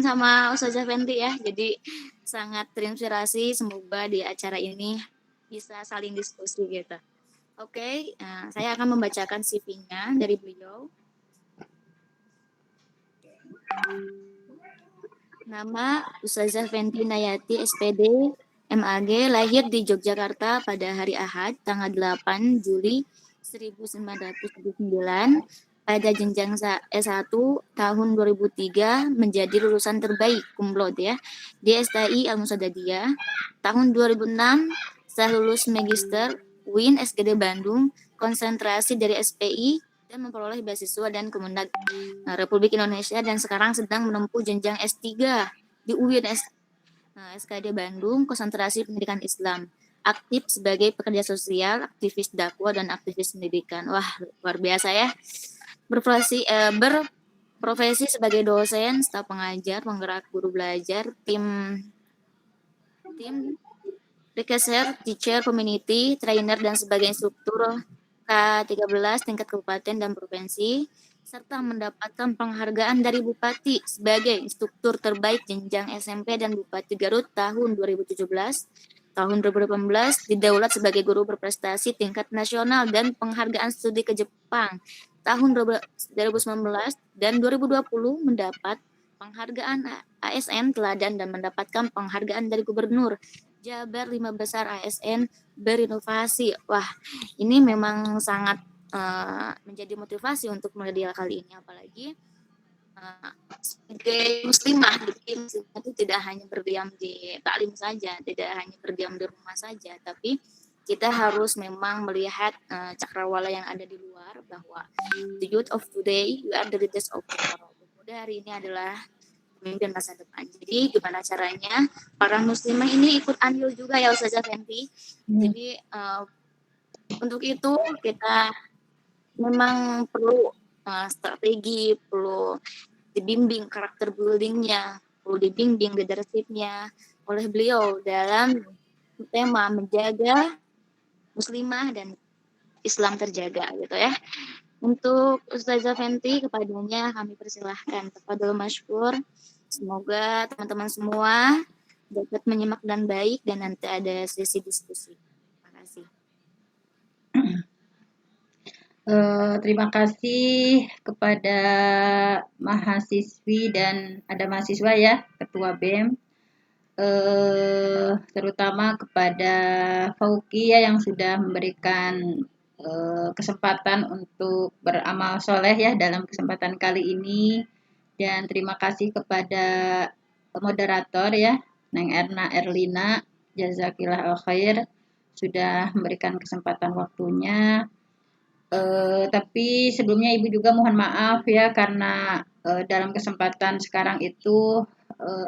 sama Ustazah Fenty ya. Jadi sangat terinspirasi. Semoga di acara ini bisa saling diskusi gitu. Oke, saya akan membacakan CV-nya dari beliau. Nama Ustazah Fenty Nayati SPD MAG, lahir di Yogyakarta pada hari Ahad tanggal 8 Juli 1979. Pada jenjang S1 tahun 2003 menjadi lulusan terbaik cum laude ya di STI Al-Musadadiyah. Tahun 2006 saya lulus Magister UIN SGD Bandung, konsentrasi dari SPI dan memperoleh beasiswa dan Kemendag Republik Indonesia, dan sekarang sedang menempuh jenjang S3 di UIN SKD Bandung, konsentrasi pendidikan Islam. Aktif sebagai pekerja sosial, aktivis dakwah, dan aktivis pendidikan. Wah, luar biasa ya. Berprofesi sebagai dosen, staf pengajar, penggerak guru belajar, tim researcher, teacher, community, trainer, dan sebagai instruktur K13 tingkat kabupaten dan provinsi, serta mendapatkan penghargaan dari Bupati sebagai instruktur terbaik jenjang SMP dan Bupati Garut tahun 2017. Tahun 2018 didaulat sebagai guru berprestasi tingkat nasional dan penghargaan studi ke Jepang. Tahun 2019 dan 2020 mendapat penghargaan ASN teladan dan mendapatkan penghargaan dari Gubernur Jabar 5 besar ASN berinovasi. Wah, ini memang sangat menjadi motivasi untuk media kali ini, apalagi sebagai muslimah. Jadi muslimah itu tidak hanya berdiam di taklim saja, tidak hanya berdiam di rumah saja, tapi kita harus memang melihat cakrawala yang ada di luar, bahwa the youth of today, we are the leaders of tomorrow. Pemuda hari ini adalah pemimpin masa depan. Jadi gimana caranya para muslimah ini ikut andil juga ya Ustazah Fenty. Jadi untuk itu kita memang perlu strategi, perlu dibimbing karakter buildingnya, perlu dibimbing leadershipnya oleh beliau dalam tema menjaga muslimah dan Islam terjaga gitu ya. Untuk Ustazah Fenty, kepadanya kami persilahkan tafadhol masykur. Semoga teman-teman semua dapat menyimak dan baik, dan nanti ada sesi diskusi. Terima kasih. Terima kasih kepada mahasiswi dan ada mahasiswa ya, Ketua BEM, terutama kepada Fauki ya, yang sudah memberikan kesempatan untuk beramal soleh ya dalam kesempatan kali ini, dan terima kasih kepada moderator ya, Neng Erna Erlina, jazakillah khair, sudah memberikan kesempatan waktunya. Tapi sebelumnya Ibu juga mohon maaf ya, karena dalam kesempatan sekarang itu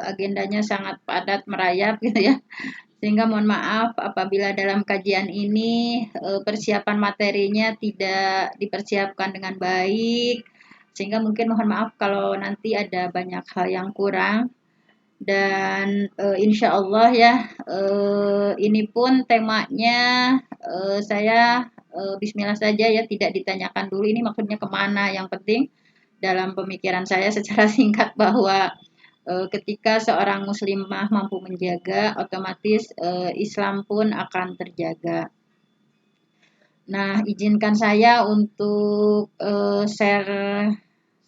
agendanya sangat padat merayap gitu ya, sehingga mohon maaf apabila dalam kajian ini persiapan materinya tidak dipersiapkan dengan baik, sehingga mungkin mohon maaf kalau nanti ada banyak hal yang kurang. Dan insya Allah ya, ini pun temanya saya bismillah saja ya, tidak ditanyakan dulu ini maksudnya kemana. Yang penting dalam pemikiran saya secara singkat bahwa ketika seorang muslimah mampu menjaga, otomatis Islam pun akan terjaga. Nah, izinkan saya untuk share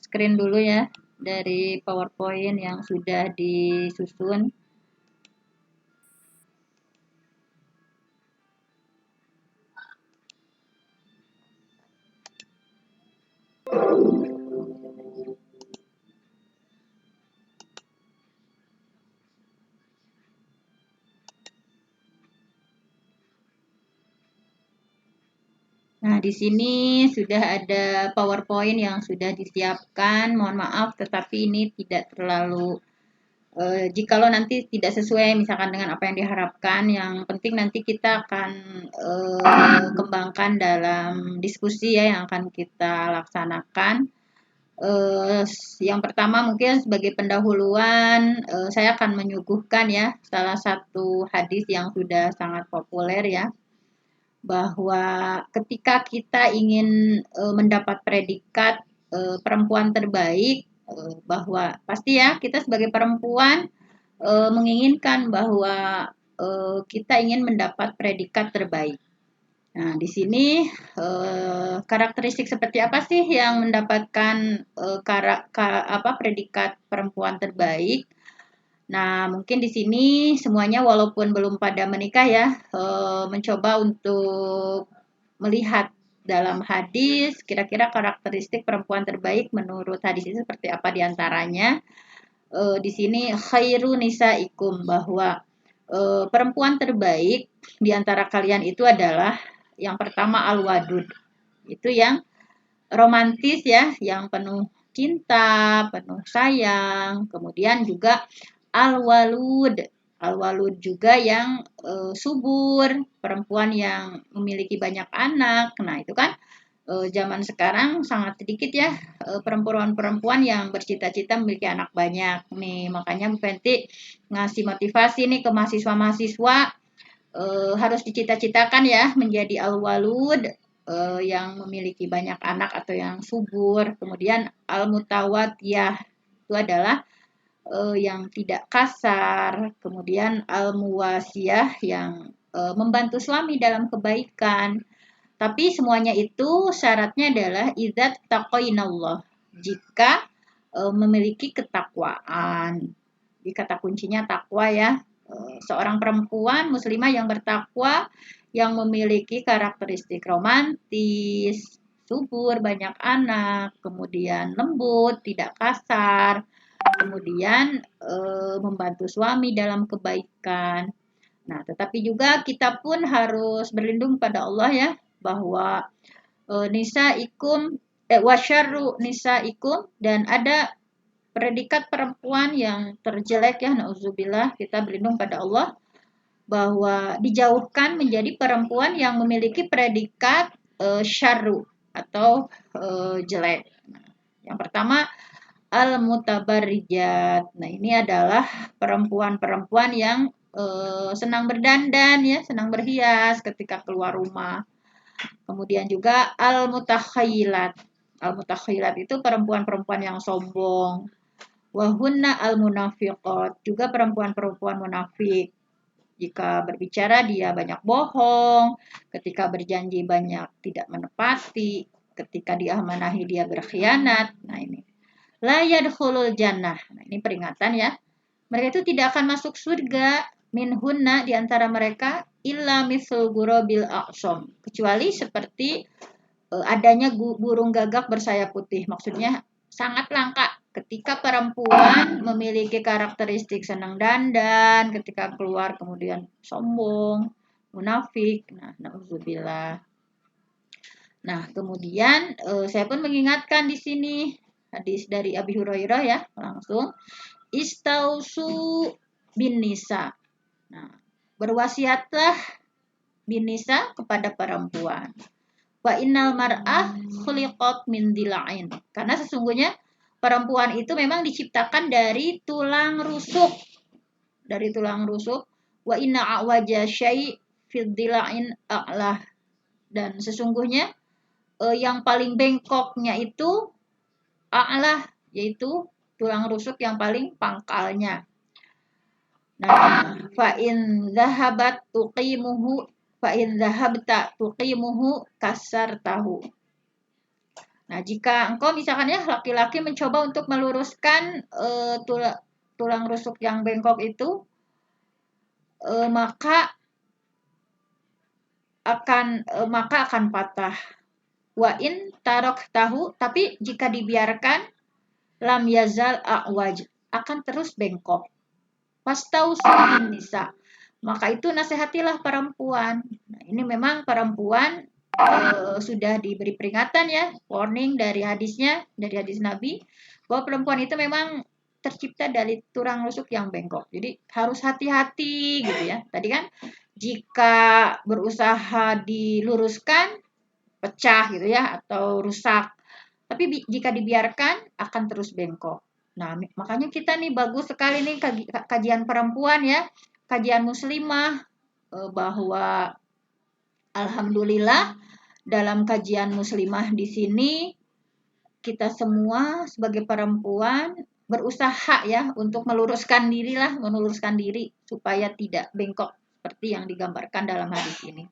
screen dulu ya dari PowerPoint yang sudah disusun. Nah, di sini sudah ada PowerPoint yang sudah disiapkan. Mohon maaf, tetapi ini tidak terlalu, jikalau nanti tidak sesuai misalkan dengan apa yang diharapkan, yang penting nanti kita akan kembangkan dalam diskusi ya yang akan kita laksanakan. Yang pertama mungkin sebagai pendahuluan, saya akan menyuguhkan ya salah satu hadis yang sudah sangat populer ya, bahwa ketika kita ingin mendapat predikat perempuan terbaik, bahwa pasti ya kita sebagai perempuan menginginkan bahwa kita ingin mendapat predikat terbaik. Nah, di sini karakteristik seperti apa sih yang mendapatkan predikat perempuan terbaik? Nah, mungkin di sini semuanya walaupun belum pada menikah ya, mencoba untuk melihat dalam hadis kira-kira karakteristik perempuan terbaik menurut hadis itu seperti apa diantaranya. Di sini khairu nisaikum, bahwa perempuan terbaik di antara kalian itu adalah yang pertama al-wadud. Itu yang romantis ya, yang penuh cinta, penuh sayang. Kemudian juga al-walud. Al-walud juga yang subur, perempuan yang memiliki banyak anak. Nah, itu kan zaman sekarang sangat sedikit ya perempuan-perempuan yang bercita-cita memiliki anak banyak nih. Makanya Bu Fenty ngasih motivasi nih ke mahasiswa-mahasiswa harus dicita-citakan ya menjadi al-walud yang memiliki banyak anak atau yang subur. Kemudian al-mutawadiyah itu adalah yang tidak kasar. Kemudian al-muwasiyah yang membantu suami dalam kebaikan. Tapi semuanya itu syaratnya adalah idzat taqainallah. Jika memiliki ketakwaan. Jadi kata kuncinya takwa ya. Seorang perempuan muslimah yang bertakwa, yang memiliki karakteristik romantis, subur, banyak anak, kemudian lembut, tidak kasar, kemudian membantu suami dalam kebaikan. Nah, tetapi juga kita pun harus berlindung pada Allah ya, bahwa nisaikum wasyarru nisaikum, dan ada predikat perempuan yang terjelek ya, nauzubillah, kita berlindung pada Allah bahwa dijauhkan menjadi perempuan yang memiliki predikat syarru atau jelek. Nah, yang pertama al-mutabarrijat. Nah, ini adalah perempuan-perempuan yang senang berdandan ya, senang berhias ketika keluar rumah. Kemudian juga al-mutakhayyilat. Al-mutakhayyilat itu perempuan-perempuan yang sombong. Wahunna al-munafiqat, juga perempuan-perempuan munafik. Jika berbicara dia banyak bohong, ketika berjanji banyak tidak menepati, ketika diamanahi dia berkhianat. Nah, ini la yadkhulul jannah. Nah, ini peringatan ya. Mereka itu tidak akan masuk surga minhunna, di antara mereka illa misl ghurabil aqsam, kecuali seperti adanya burung gagak bersayap putih. Maksudnya sangat langka ketika perempuan memiliki karakteristik senang dandan, ketika keluar kemudian sombong, munafik. Nah, nauzubillah. Nah, kemudian saya pun mengingatkan di sini hadis dari Abi Hurairah ya, langsung istausu bin nisa. Nah, berwasiatlah bin nisa kepada perempuan. Wa innal mar'ah khuliqat min dila'in. Karena sesungguhnya perempuan itu memang diciptakan dari tulang rusuk. Dari tulang rusuk. Wa inna a'waja syai' fid dila'in a'lah. Dan sesungguhnya yang paling bengkoknya itu a'lah, yaitu tulang rusuk yang paling pangkalnya. Nah, fa in dhahabat tuqimuhu fa in dhahabta tuqimuhu kasartahu. Nah, jika engkau misalkan ya laki-laki mencoba untuk meluruskan tulang rusuk yang bengkok itu, maka akan patah. Wa in tarok tahu, tapi jika dibiarkan lam yazal a'waj, akan terus bengkok. Fastausu bin nisa, maka itu nasihatilah perempuan. Nah, ini memang perempuan sudah diberi peringatan ya, warning dari hadisnya, dari hadis Nabi, bahwa perempuan itu memang tercipta dari tulang rusuk yang bengkok. Jadi harus hati-hati gitu ya. Tadi kan jika berusaha diluruskan pecah gitu ya atau rusak. Tapi jika dibiarkan akan terus bengkok. Nah, makanya kita nih bagus sekali nih kajian perempuan ya, kajian muslimah, bahwa alhamdulillah dalam kajian muslimah di sini kita semua sebagai perempuan berusaha ya untuk meluruskan diri supaya tidak bengkok seperti yang digambarkan dalam hadis ini.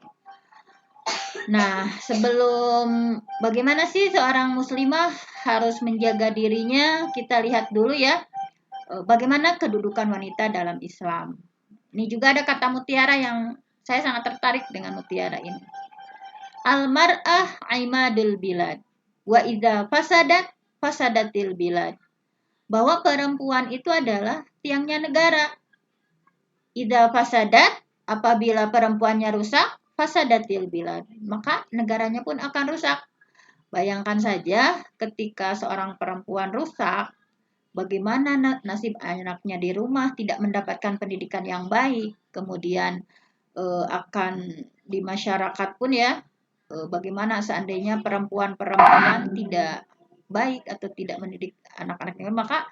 Nah, sebelum bagaimana sih seorang muslimah harus menjaga dirinya, kita lihat dulu ya bagaimana kedudukan wanita dalam Islam. Ini juga ada kata mutiara yang saya sangat tertarik dengan mutiara ini. Al-mar'ah aimadul bilad. Wa idza fasadatil bilad. Bahwa perempuan itu adalah tiangnya negara. Idza fasadat, apabila perempuannya rusak, fasadatil bilad. Maka negaranya pun akan rusak. Bayangkan saja ketika seorang perempuan rusak, bagaimana nasib anaknya di rumah, tidak mendapatkan pendidikan yang baik, kemudian akan di masyarakat pun ya, bagaimana seandainya perempuan-perempuan tidak baik atau tidak mendidik anak-anaknya, maka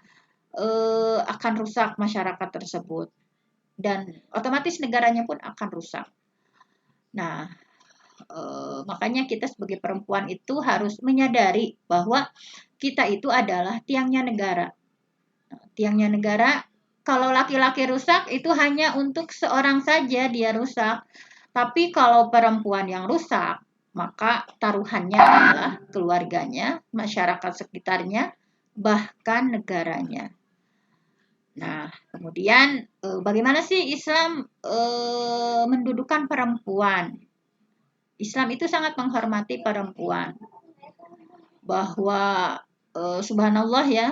akan rusak masyarakat tersebut dan otomatis negaranya pun akan rusak. Nah, makanya kita sebagai perempuan itu harus menyadari bahwa kita itu adalah tiangnya negara. Tiangnya negara, kalau laki-laki rusak itu hanya untuk seorang saja dia rusak. Tapi kalau perempuan yang rusak, maka taruhannya adalah keluarganya, masyarakat sekitarnya, bahkan negaranya. Nah, kemudian bagaimana sih Islam mendudukan perempuan? Islam itu sangat menghormati perempuan. Bahwa subhanallah ya,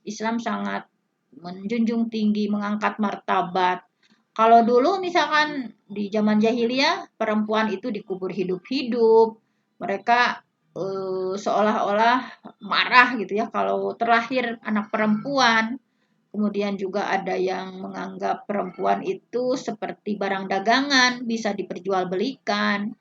Islam sangat menjunjung tinggi, mengangkat martabat. Kalau dulu misalkan di zaman jahiliyah, perempuan itu dikubur hidup-hidup. Mereka seolah-olah marah gitu ya kalau terlahir anak perempuan. Kemudian juga ada yang menganggap perempuan itu seperti barang dagangan, bisa diperjualbelikan.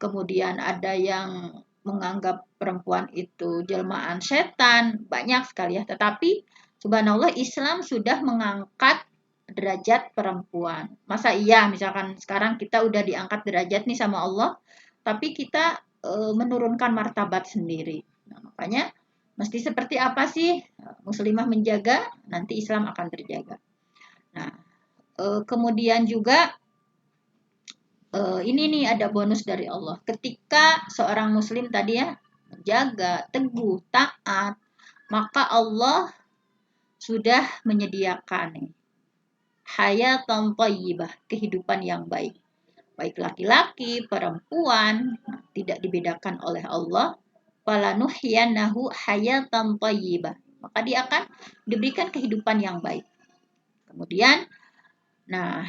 Kemudian ada yang menganggap perempuan itu jelmaan setan, banyak sekali ya. Tetapi subhanallah Islam sudah mengangkat derajat perempuan. Masa iya misalkan sekarang kita udah diangkat derajat nih sama Allah, tapi kita menurunkan martabat sendiri. Nah, makanya mesti seperti apa sih muslimah menjaga, nanti Islam akan terjaga. Nah, kemudian juga ini nih ada bonus dari Allah. Ketika seorang muslim tadi ya menjaga, teguh, taat, maka Allah sudah menyediakan nih hayatan thayyibah, kehidupan yang baik. Baik laki-laki, perempuan, tidak dibedakan oleh Allah. Falanuhyiyannahu hayatan thayyibah. Maka dia akan diberikan kehidupan yang baik. Kemudian nah,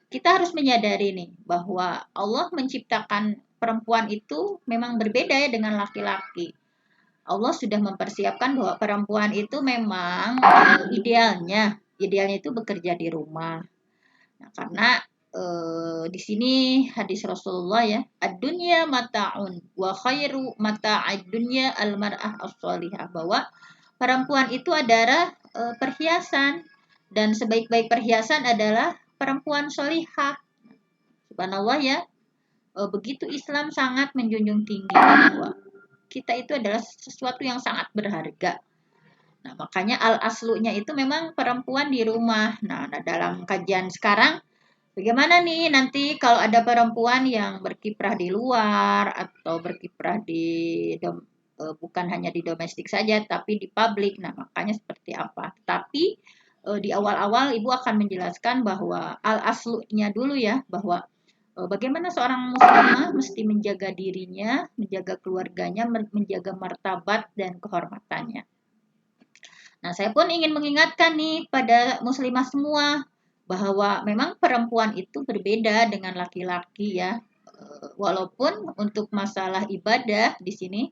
kita harus menyadari nih bahwa Allah menciptakan perempuan itu memang berbeda ya dengan laki-laki. Allah sudah mempersiapkan bahwa perempuan itu memang idealnya itu bekerja di rumah. Nah, karena di sini hadis Rasulullah ya, ad-dunya mata'un wa khairu mata'id dunya al-mar'ah as-salihah, bahwa perempuan itu adalah perhiasan dan sebaik-baik perhiasan adalah perempuan solihah. Subhanallah ya, begitu Islam sangat menjunjung tinggi bahwa kita itu adalah sesuatu yang sangat berharga. Nah, makanya al-aslunya itu memang perempuan di rumah. Nah, dalam kajian sekarang, bagaimana nih nanti kalau ada perempuan yang berkiprah di luar atau berkiprah di bukan hanya di domestik saja, tapi di publik. Nah, makanya seperti apa? Tapi di awal-awal Ibu akan menjelaskan bahwa al-aslunya dulu ya, bahwa bagaimana seorang muslimah mesti menjaga dirinya, menjaga keluarganya, menjaga martabat dan kehormatannya. Nah, saya pun ingin mengingatkan nih pada muslimah semua bahwa memang perempuan itu berbeda dengan laki-laki ya. Walaupun untuk masalah ibadah di sini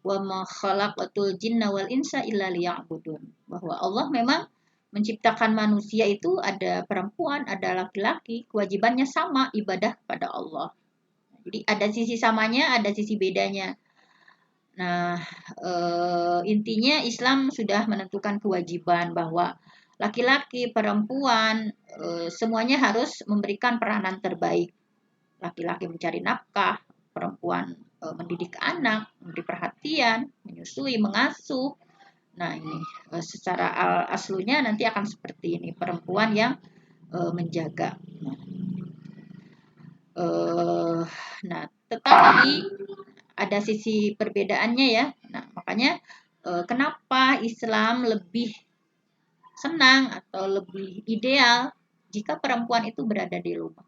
wa ma khalaqatul jinna wal insa illa liya'budun. Bahwa Allah memang menciptakan manusia itu ada perempuan, ada laki-laki, kewajibannya sama ibadah kepada Allah. Jadi ada sisi samanya, ada sisi bedanya. Nah, intinya Islam sudah menentukan kewajiban bahwa laki-laki, perempuan, semuanya harus memberikan peranan terbaik. Laki-laki mencari nafkah, perempuan mendidik anak, memberi perhatian, menyusui, mengasuh. Nah, ini secara aslunya nanti akan seperti ini, perempuan yang menjaga. Nah, tetapi ada sisi perbedaannya ya. Nah, makanya kenapa Islam lebih senang atau lebih ideal jika perempuan itu berada di rumah.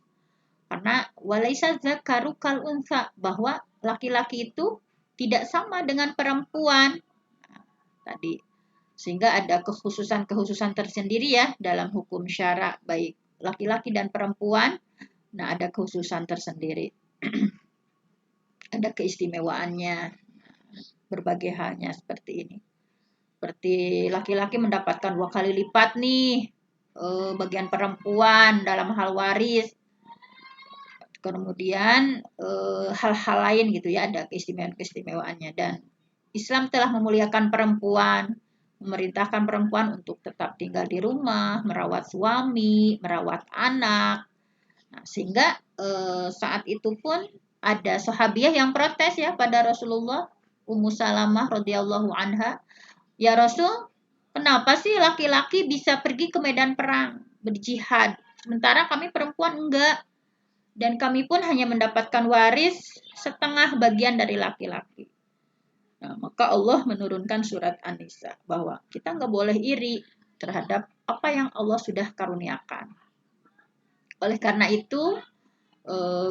Karena walaisa zakaru kal unsa, bahwa laki-laki itu tidak sama dengan perempuan. Nah, tadi sehingga ada kekhususan-kekhususan tersendiri ya dalam hukum syara baik laki-laki dan perempuan. Nah, ada kekhususan tersendiri. Ada keistimewaannya, berbagai halnya seperti ini. Seperti laki-laki mendapatkan 2 kali lipat nih bagian perempuan dalam hal waris. Kemudian hal-hal lain gitu ya, ada keistimewaan-keistimewaannya. Dan Islam telah memuliakan perempuan, memerintahkan perempuan untuk tetap tinggal di rumah, merawat suami, merawat anak. Nah, sehingga saat itu pun ada sahabiah yang protes ya pada Rasulullah, Ummu Salamah radhiyallahu anha. Ya Rasul, kenapa sih laki-laki bisa pergi ke medan perang, berjihad, sementara kami perempuan enggak? Dan kami pun hanya mendapatkan waris setengah bagian dari laki-laki. Nah, maka Allah menurunkan surat An-Nisa bahwa kita nggak boleh iri terhadap apa yang Allah sudah karuniakan. Oleh karena itu,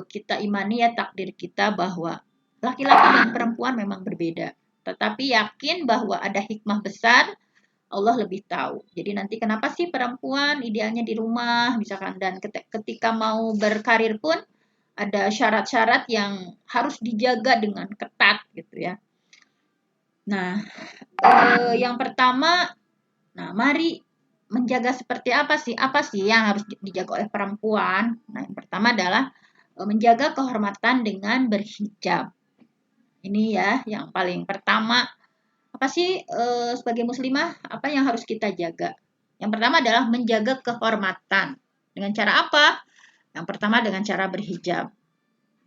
kita imani ya takdir kita bahwa laki-laki dan perempuan memang berbeda. Tetapi yakin bahwa ada hikmah besar, Allah lebih tahu. Jadi nanti kenapa sih perempuan idealnya di rumah misalkan, dan ketika mau berkarir pun ada syarat-syarat yang harus dijaga dengan ketat gitu ya. Nah, yang pertama, mari menjaga seperti apa sih? Apa sih yang harus dijaga oleh perempuan? Nah, yang pertama adalah menjaga kehormatan dengan berhijab. Ini ya yang paling pertama. Apa sih sebagai muslimah apa yang harus kita jaga? Yang pertama adalah menjaga kehormatan. Dengan cara apa? Yang pertama dengan cara berhijab.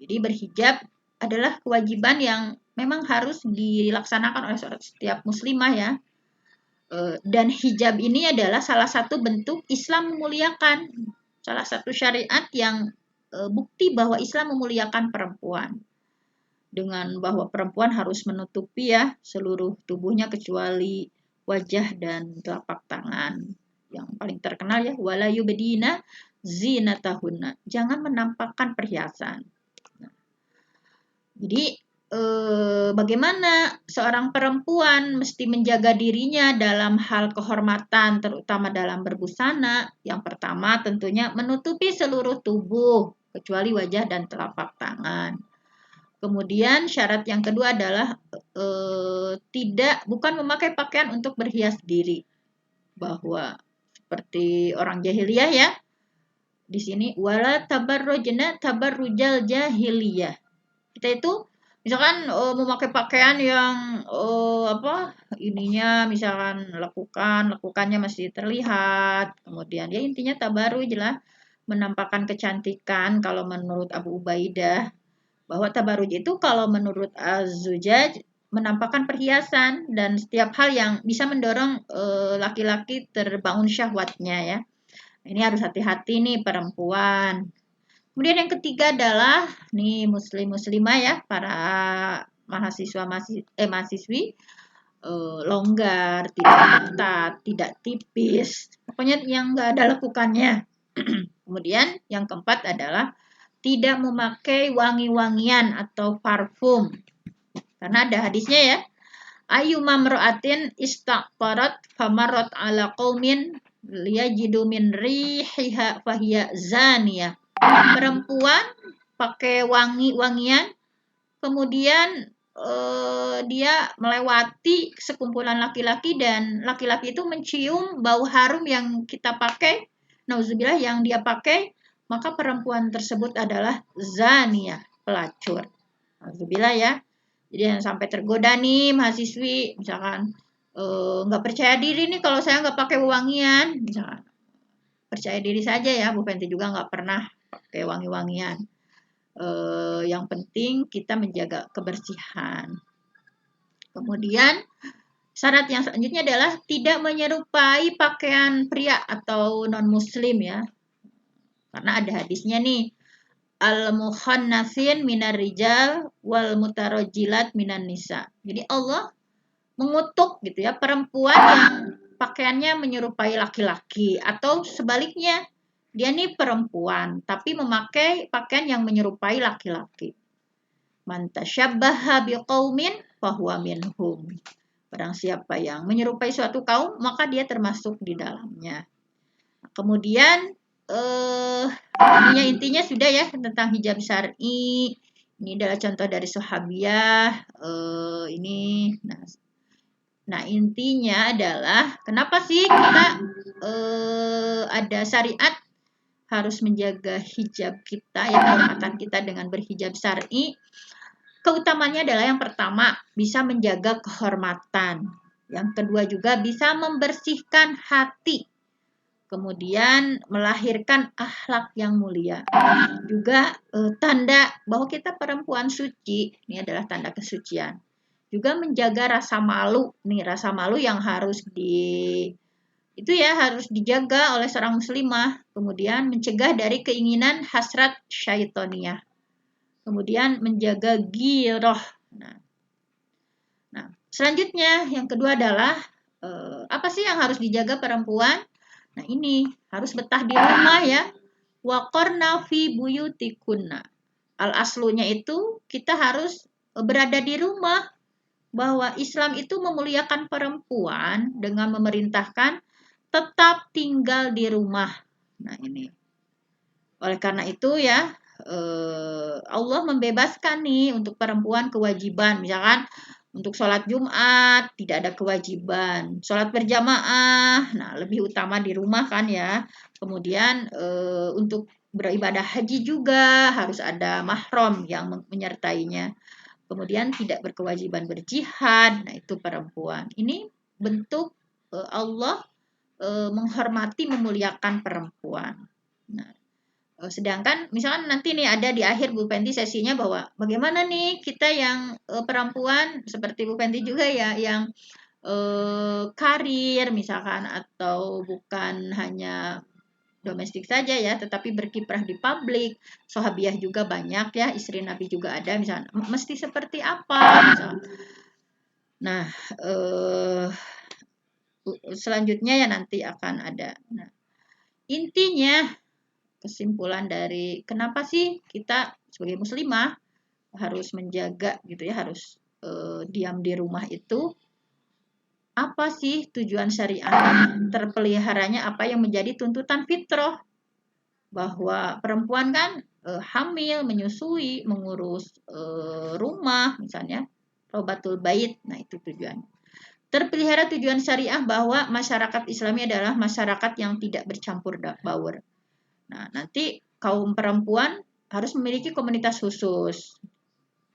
Jadi berhijab adalah kewajiban yang memang harus dilaksanakan oleh setiap muslimah ya. Dan hijab ini adalah salah satu bentuk Islam memuliakan. Salah satu syariat yang bukti bahwa Islam memuliakan perempuan. Dengan bahwa perempuan harus menutupi ya seluruh tubuhnya kecuali wajah dan telapak tangan. Yang paling terkenal ya, wala yubdina zinatahunna. Jangan menampakkan perhiasan. Jadi bagaimana seorang perempuan mesti menjaga dirinya dalam hal kehormatan, terutama dalam berbusana. Yang pertama tentunya menutupi seluruh tubuh, kecuali wajah dan telapak tangan. Kemudian syarat yang kedua adalah bukan memakai pakaian untuk berhias diri. Bahwa seperti orang jahiliyah ya, di sini wala tabarrujna tabarrujal jahiliyah. Kita itu misalkan memakai pakaian yang misalkan lekukannya masih terlihat, kemudian ya intinya tabarruj lah, menampakkan kecantikan kalau menurut Abu Ubaidah, bahwa tabarruj itu kalau menurut Az-Zujaj menampakkan perhiasan dan setiap hal yang bisa mendorong laki-laki terbangun syahwatnya ya. Ini harus hati-hati nih perempuan. Kemudian yang ketiga adalah nih muslimah ya, para mahasiswi longgar, tidak ketat, tidak tipis, pokoknya yang enggak ada lekukannya. Kemudian yang keempat adalah tidak memakai wangi-wangian atau parfum. Karena ada hadisnya ya. Ayyuma mra'atin istaqtarat famarrat ala qaumin liyajidu min rihiha fahiya zaniyah. Perempuan pakai wangi-wangian, kemudian dia melewati sekumpulan laki-laki dan laki-laki itu mencium bau harum yang kita pakai, nauzubillah yang dia pakai, maka perempuan tersebut adalah zaniyah, pelacur. Nauzubillah ya. Jadi jangan sampai tergoda nih mahasiswi, misalkan nggak percaya diri nih kalau saya nggak pakai wangian, misalkan. Percaya diri saja ya, Bu Fenty juga nggak pernah pakai wangi-wangian. Yang penting kita menjaga kebersihan. Kemudian syarat yang selanjutnya adalah tidak menyerupai pakaian pria atau non-muslim ya. Karena ada hadisnya nih. Al-mukhannatsin minar rijal wal mutarajjilat minan nisa. Jadi Allah mengutuk gitu ya perempuan yang pakaiannya menyerupai laki-laki atau sebaliknya dia nih perempuan tapi memakai pakaian yang menyerupai laki-laki. Man tasyabbaha biqaumin fahuwa minhum. Barang siapa yang menyerupai suatu kaum maka dia termasuk di dalamnya. Kemudian intinya sudah ya tentang hijab syar'i. Ini adalah contoh dari sahabiah. Ini, nah intinya adalah kenapa sih kita ada syariat harus menjaga hijab kita ya kehormatan kita dengan berhijab syar'i. Keutamanya adalah yang pertama bisa menjaga kehormatan. Yang kedua juga bisa membersihkan hati. Kemudian melahirkan akhlak yang mulia. Juga tanda bahwa kita perempuan suci, ini adalah tanda kesucian. Juga menjaga rasa malu, nih rasa malu yang harus harus dijaga oleh seorang muslimah. Kemudian mencegah dari keinginan hasrat syaitoniyah. Kemudian menjaga ghirah. Nah, selanjutnya yang kedua adalah apa sih yang harus dijaga perempuan? Nah, ini harus betah di rumah ya. Waqarna fi buyutikunna. Al-aslunya itu kita harus berada di rumah. Bahwa Islam itu memuliakan perempuan dengan memerintahkan tetap tinggal di rumah. Nah, ini. Oleh karena itu ya, Allah membebaskan nih untuk perempuan kewajiban. Misalkan untuk sholat Jumat tidak ada kewajiban. Sholat berjamaah, nah lebih utama di rumah kan ya. Kemudian untuk beribadah haji juga harus ada mahram yang menyertainya. Kemudian tidak berkewajiban berjihad, nah itu perempuan. Ini bentuk Allah menghormati, memuliakan perempuan. Nah, sedangkan misalkan nanti nih ada di akhir Bu Penti sesinya bahwa bagaimana nih kita yang perempuan seperti Bu Penti juga ya yang karir misalkan atau bukan hanya domestik saja ya tetapi berkiprah di publik. Sahabiah juga banyak ya, istri Nabi juga ada misalkan mesti seperti apa misalkan. Nah, selanjutnya ya nanti akan ada. Nah, intinya kesimpulan dari kenapa sih kita sebagai muslimah harus menjaga gitu ya, harus diam di rumah itu, apa sih tujuan syariah terpeliharanya apa yang menjadi tuntutan fitrah bahwa perempuan kan hamil, menyusui, mengurus rumah misalnya, robatul bait, nah itu tujuannya. Terpelihara tujuan syariah bahwa masyarakat Islami adalah masyarakat yang tidak bercampur baur. Nah, nanti kaum perempuan harus memiliki komunitas khusus.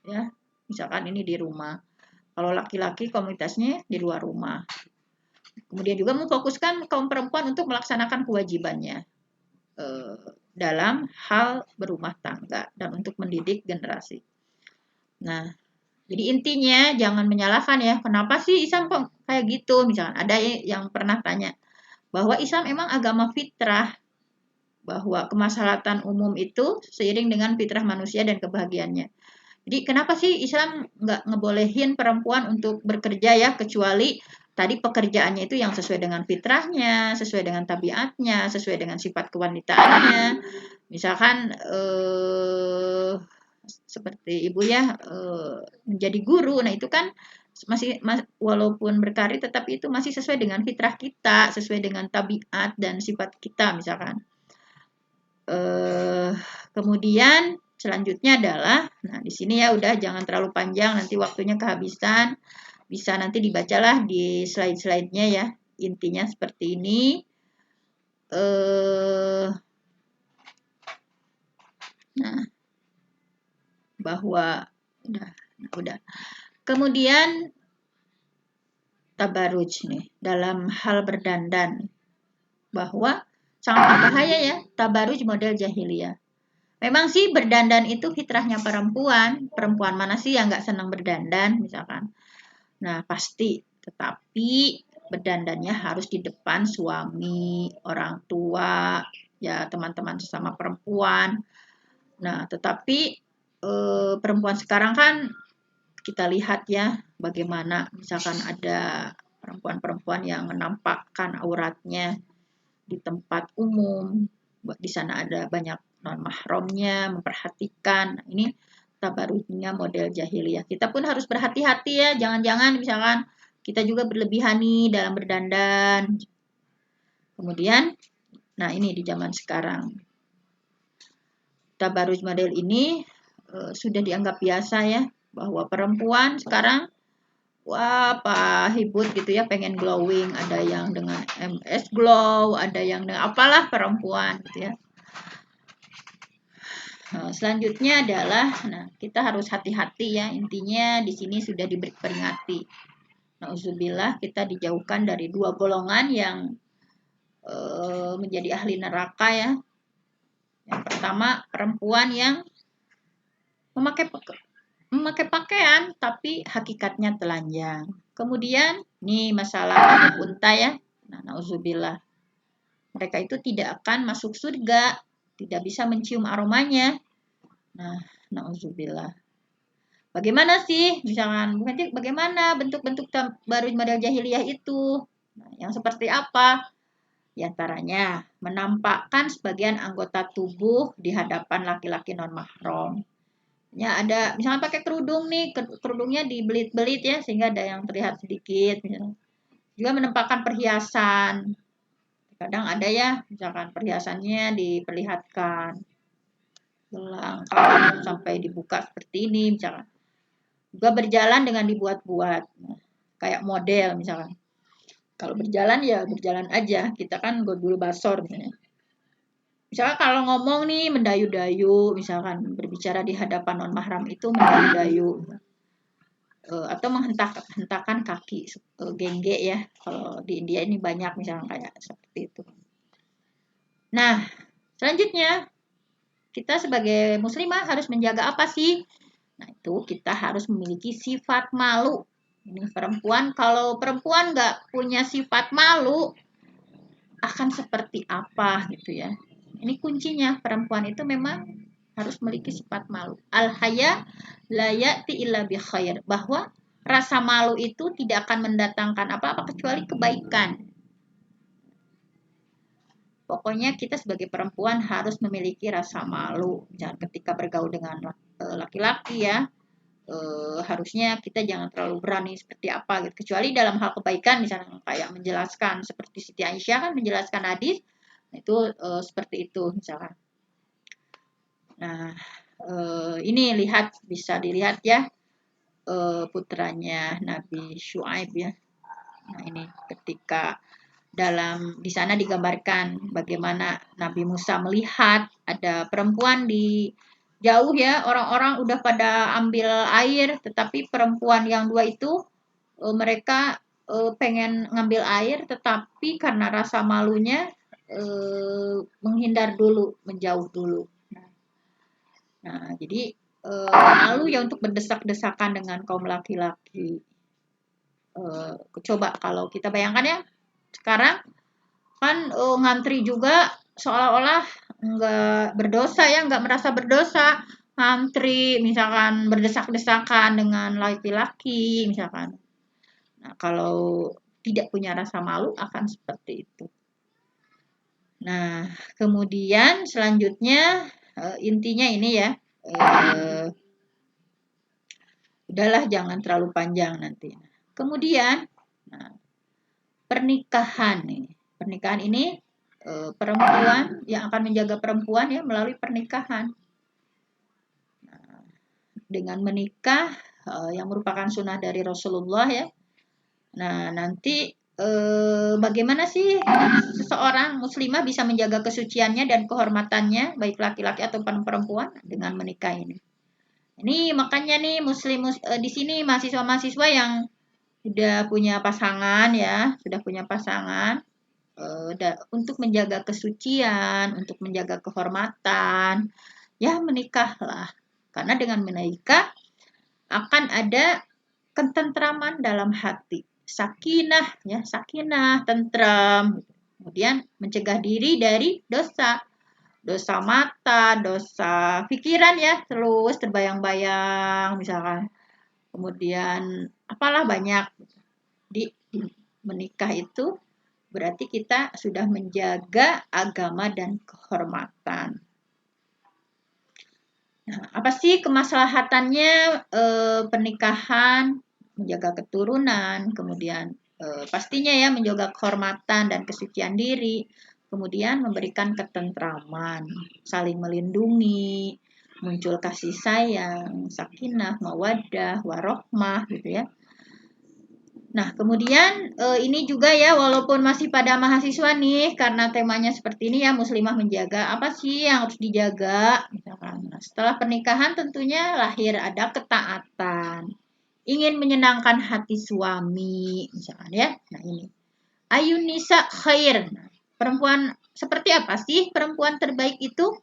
Ya, misalkan ini di rumah. Kalau laki-laki komunitasnya di luar rumah. Kemudian juga memfokuskan kaum perempuan untuk melaksanakan kewajibannya dalam hal berumah tangga dan untuk mendidik generasi. Nah, jadi intinya jangan menyalahkan ya. Kenapa sih Islam kok kayak gitu? Misalkan ada yang pernah tanya bahwa Islam emang agama fitrah, bahwa kemaslahatan umum itu seiring dengan fitrah manusia dan kebahagiaannya. Jadi kenapa sih Islam nggak ngebolehin perempuan untuk bekerja ya, kecuali tadi pekerjaannya itu yang sesuai dengan fitrahnya, sesuai dengan tabiatnya, sesuai dengan sifat kewanitaannya. Misalkan seperti ibu ya menjadi guru, nah itu kan masih walaupun berkarir tetapi itu masih sesuai dengan fitrah kita, sesuai dengan tabiat dan sifat kita misalkan. Kemudian selanjutnya adalah, nah di sini ya udah jangan terlalu panjang nanti waktunya kehabisan, bisa nanti dibacalah di slide-slide-nya ya, intinya seperti ini. Nah, bahwa udah. Kemudian tabaruj nih dalam hal berdandan, bahwa sangat berbahaya ya tabaruj model jahiliyah. Memang sih berdandan itu fitrahnya perempuan. Perempuan mana sih yang nggak senang berdandan misalkan. Nah pasti, tetapi berdandannya harus di depan suami, orang tua, ya teman-teman sesama perempuan. Nah tetapi perempuan sekarang kan kita lihat ya bagaimana misalkan ada perempuan-perempuan yang menampakkan auratnya di tempat umum, di sana ada banyak non mahramnya, memperhatikan. Nah, ini tabarrujnya model jahiliyah. Kita pun harus berhati-hati ya, jangan-jangan misalkan kita juga berlebihan nih dalam berdandan. Kemudian, nah ini di zaman sekarang, tabarruj model ini sudah dianggap biasa ya, bahwa perempuan sekarang wah, Pak Hibut gitu ya, pengen glowing. Ada yang dengan MS Glow, ada yang dengan apalah perempuan gitu ya. Nah, selanjutnya adalah, nah kita harus hati-hati ya. Intinya di sini sudah diberi peringati. Nauzubillah, kita dijauhkan dari dua golongan yang menjadi ahli neraka ya. Yang pertama, perempuan yang memakai pakaian tapi hakikatnya telanjang. Kemudian, nih masalah unta ya. Nah, nauzubillah. Mereka itu tidak akan masuk surga, tidak bisa mencium aromanya. Nah, nauzubillah. Bagaimana sih? Misalkan, bukan bagaimana bentuk-bentuk baru model jahiliyah itu? Nah, yang seperti apa? Di antaranya, menampakkan sebagian anggota tubuh di hadapan laki-laki non mahram. Ya ada misalnya pakai kerudung nih, kerudungnya dibelit-belit ya sehingga ada yang terlihat sedikit misalnya. Juga menampakkan perhiasan. Kadang ada ya misalkan perhiasannya diperlihatkan. Gelang, kalung sampai dibuka seperti ini misalkan. Juga berjalan dengan dibuat-buat. Nah, kayak model misalkan. Kalau berjalan ya berjalan aja. Kita kan godul basor misalnya. Misalkan kalau ngomong nih mendayu-dayu, misalkan berbicara di hadapan non mahram itu mendayu-dayu. Atau menghentakkan kaki gengge ya. Kalau di India ini banyak misalnya kayak seperti itu. Nah, selanjutnya kita sebagai muslimah harus menjaga apa sih? Nah, itu kita harus memiliki sifat malu. Ini perempuan, kalau perempuan nggak punya sifat malu, akan seperti apa gitu ya. Ini kuncinya, perempuan itu memang harus memiliki sifat malu. Al-haya la ya'ti illa bi khair. Bahwa rasa malu itu tidak akan mendatangkan apa-apa kecuali kebaikan. Pokoknya kita sebagai perempuan harus memiliki rasa malu. Jangan ketika bergaul dengan laki-laki ya. Harusnya kita jangan terlalu berani seperti apa gitu. Kecuali dalam hal kebaikan misalnya kayak menjelaskan seperti Siti Aisyah kan menjelaskan hadis. Itu seperti itu misalkan. Nah, ini bisa dilihat ya putranya Nabi Syuaib ya. Nah, ini ketika di sana digambarkan bagaimana Nabi Musa melihat ada perempuan di jauh ya, orang-orang udah pada ambil air, tetapi perempuan yang dua itu mereka pengen ngambil air, tetapi karena rasa malunya menghindar dulu, menjauh dulu. Nah, jadi malu ya untuk berdesak-desakan dengan kaum laki-laki. Coba kalau kita bayangkan ya, sekarang kan ngantri juga seolah-olah nggak berdosa ya, nggak merasa berdosa. Ngantri, misalkan berdesak-desakan dengan laki-laki, misalkan. Nah, kalau tidak punya rasa malu akan seperti itu. Nah, kemudian selanjutnya intinya ini ya, udahlah jangan terlalu panjang nanti. Kemudian, nah, pernikahan nih. Pernikahan ini perempuan yang akan menjaga perempuan ya melalui pernikahan. Nah, dengan menikah yang merupakan sunnah dari Rasulullah ya. Nah, nanti bagaimana sih seseorang muslimah bisa menjaga kesuciannya dan kehormatannya baik laki-laki ataupun perempuan dengan menikah ini. Ini makanya nih di sini mahasiswa-mahasiswa yang sudah punya pasangan ya, sudah punya pasangan untuk menjaga kesucian, untuk menjaga kehormatan, ya menikahlah. Karena dengan menikah akan ada ketentraman dalam hati. Sakinah, ya, sakinah, tentram. Kemudian mencegah diri dari dosa. Dosa mata, dosa pikiran ya, terus terbayang-bayang misalkan. Kemudian apalah banyak. Di menikah itu berarti kita sudah menjaga agama dan kehormatan. Nah, apa sih kemaslahatannya pernikahan? Menjaga keturunan, kemudian pastinya ya menjaga kehormatan dan kesucian diri, kemudian memberikan ketentraman, saling melindungi, muncul kasih sayang, sakinah, mawaddah, warohmah gitu ya. Nah, kemudian ini juga ya, walaupun masih pada mahasiswa nih, karena temanya seperti ini ya, muslimah menjaga, apa sih yang harus dijaga? Misalkan, nah, setelah pernikahan tentunya lahir ada ketaatan, ingin menyenangkan hati suami, misalkan ya. Nah ini, ayun nisa khair. Nah, perempuan seperti apa sih perempuan terbaik itu?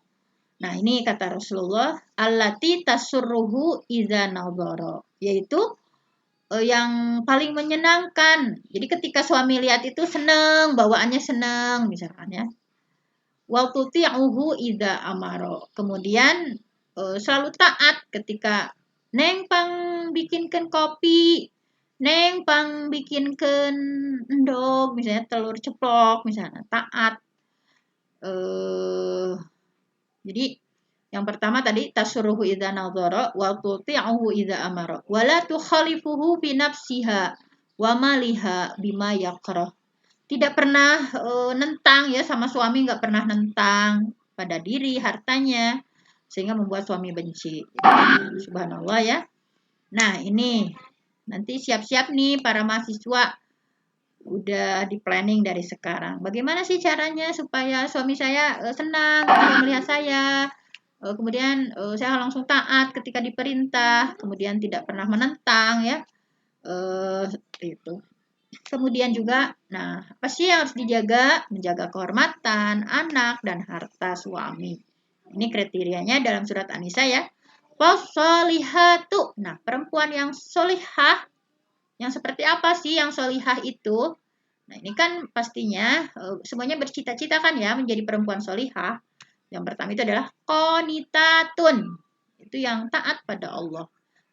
Nah ini kata Rasulullah, allati tasurruhu idza nadhara, yaitu yang paling menyenangkan. Jadi ketika suami lihat itu seneng, bawaannya seneng misalkan ya. Wa tuti'uhu idza amaro. Kemudian selalu taat ketika neng pang bikinkan kopi, neng pang bikinkan endog, misalnya telur ceplok, misalnya taat. Jadi yang pertama tadi tasuruhu idza nadhara wa tuti'uhu idza amara wa la tukhalifuhu bi nafsiha wa maliha bima yakrah. Tidak pernah nentang ya sama suami, nggak pernah nentang pada diri hartanya sehingga membuat suami benci. Subhanallah ya. Nah, ini nanti siap-siap nih para mahasiswa udah di planning dari sekarang. Bagaimana sih caranya supaya suami saya senang ketika melihat saya? Kemudian saya langsung taat ketika diperintah, kemudian tidak pernah menentang ya, seperti itu. Kemudian juga, nah apa sih yang harus dijaga? Menjaga kehormatan anak dan harta suami. Ini kriterianya dalam surat An-Nisa ya. Fasolihatu. Nah perempuan yang solihah, yang seperti apa sih yang solihah itu? Nah ini kan pastinya semuanya bercita-cita kan ya menjadi perempuan solihah. Yang pertama itu adalah qanitatun. Itu yang taat pada Allah.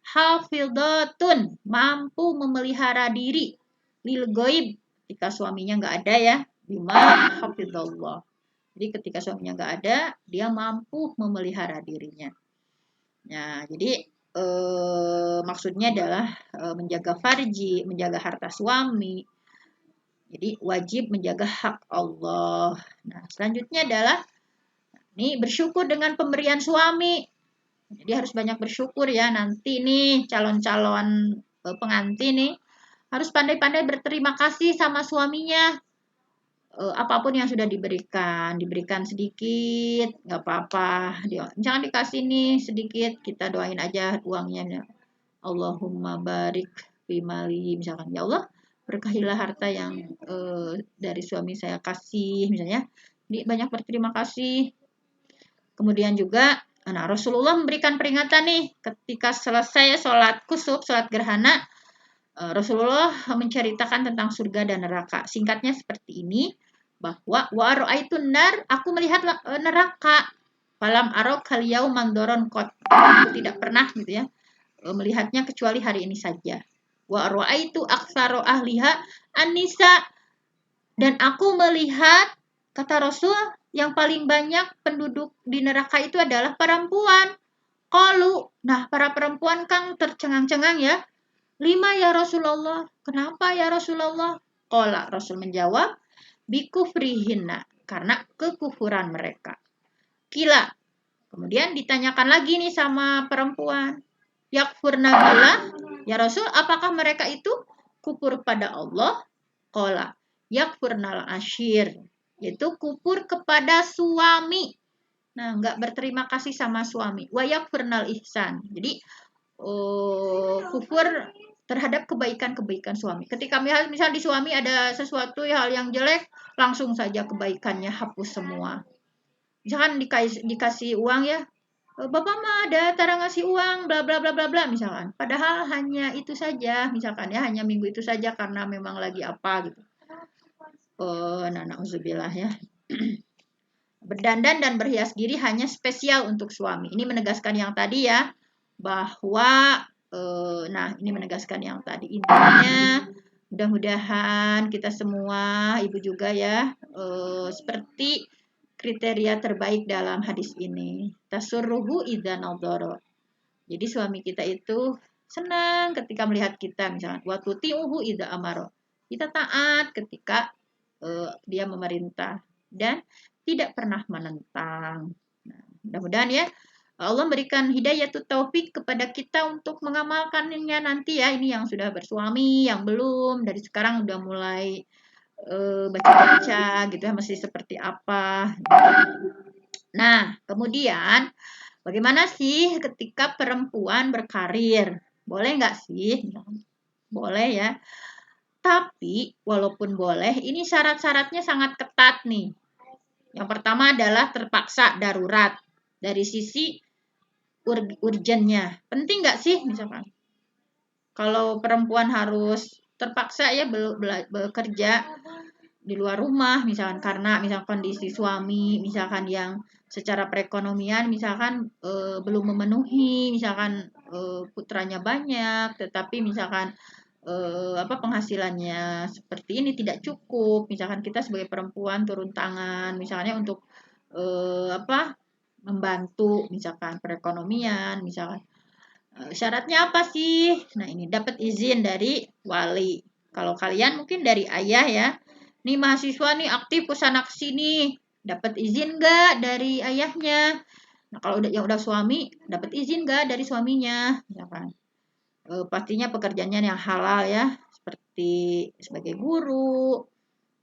Hafidhatun, mampu memelihara diri. Lil goib, ketika suaminya nggak ada ya. Bima hafidhallah. Jadi ketika suaminya nggak ada, dia mampu memelihara dirinya. Nah, jadi maksudnya adalah menjaga farji, menjaga harta suami. Jadi wajib menjaga hak Allah. Nah, selanjutnya adalah nih bersyukur dengan pemberian suami. Jadi harus banyak bersyukur ya. Nanti nih calon-calon pengantin nih harus pandai-pandai berterima kasih sama suaminya. Apapun yang sudah diberikan sedikit, nggak apa-apa. Jangan dikasih nih sedikit, kita doain aja uangnya. Allahumma barik fi mali, misalkan ya Allah berkahilah harta yang dari suami saya kasih, misalnya. Jadi banyak berterima kasih. Kemudian juga, nah Rasulullah memberikan peringatan nih ketika selesai sholat kusuf, sholat gerhana, Rasulullah menceritakan tentang surga dan neraka. Singkatnya seperti ini, bahwa wa ra'aitun nar, aku melihat neraka. Falam arok kal yauman doron kot. Aku tidak pernah gitu ya melihatnya kecuali hari ini saja. Wa ra'aitu aktsara ahliha an-nisa, dan aku melihat, kata Rasul, yang paling banyak penduduk di neraka itu adalah perempuan. Qalu, nah para perempuan kan tercengang-cengang ya. 5 ya Rasulullah. Kenapa ya Rasulullah? Qala, Rasul menjawab, bikufrihinna, karena kekufuran mereka. Kila, kemudian ditanyakan lagi nih sama perempuan. Yakfurna billah, ya Rasul, apakah mereka itu kufur pada Allah? Qala, yakfurnal ashir, yaitu kufur kepada suami. Nah, nggak berterima kasih sama suami. Wa yakfurnal ihsan. Jadi kufur terhadap kebaikan-kebaikan suami. Ketika misal di suami ada sesuatu hal yang jelek, langsung saja kebaikannya hapus semua. Misalkan dikasih uang ya, Bapak mah ada cara ngasih uang bla bla bla bla bla misalkan. Padahal hanya itu saja misalkan ya, hanya minggu itu saja karena memang lagi apa gitu. Nah na'udzubillah ya. Berdandan dan berhias diri hanya spesial untuk suami. Ini menegaskan yang tadi ya, bahwa nah ini menegaskan yang tadi, intinya mudah-mudahan kita semua, ibu juga ya, seperti kriteria terbaik dalam hadis ini. Tasurruhu idza nadhara. Jadi suami kita itu senang ketika melihat kita, misalnya wa tuti'uhu idza amara. Kita taat ketika dia memerintah dan tidak pernah menentang. Nah, mudah-mudahan ya Allah berikan hidayah taufik kepada kita untuk mengamalkannya nanti ya. Ini yang sudah bersuami, yang belum dari sekarang udah mulai baca-baca gitu ya, mesti seperti apa. Nah, kemudian bagaimana sih ketika perempuan berkarir? Boleh nggak sih? Boleh ya. Tapi walaupun boleh, ini syarat-syaratnya sangat ketat nih. Yang pertama adalah terpaksa darurat dari sisi urgennya. Penting nggak sih misalkan? Kalau perempuan harus terpaksa ya bekerja di luar rumah misalkan karena misalkan kondisi suami misalkan yang secara perekonomian misalkan belum memenuhi misalkan putranya banyak tetapi misalkan penghasilannya seperti ini tidak cukup misalkan kita sebagai perempuan turun tangan misalnya untuk membantu misalkan perekonomian misalkan syaratnya apa sih? Nah, ini dapat izin dari wali. Kalau kalian mungkin dari ayah ya. Nih mahasiswa nih aktif kesana kesini. Dapat izin nggak dari ayahnya? Nah, kalau yang udah suami, dapat izin nggak dari suaminya? Misalkan. Pastinya pekerjaannya yang halal ya. Seperti sebagai guru,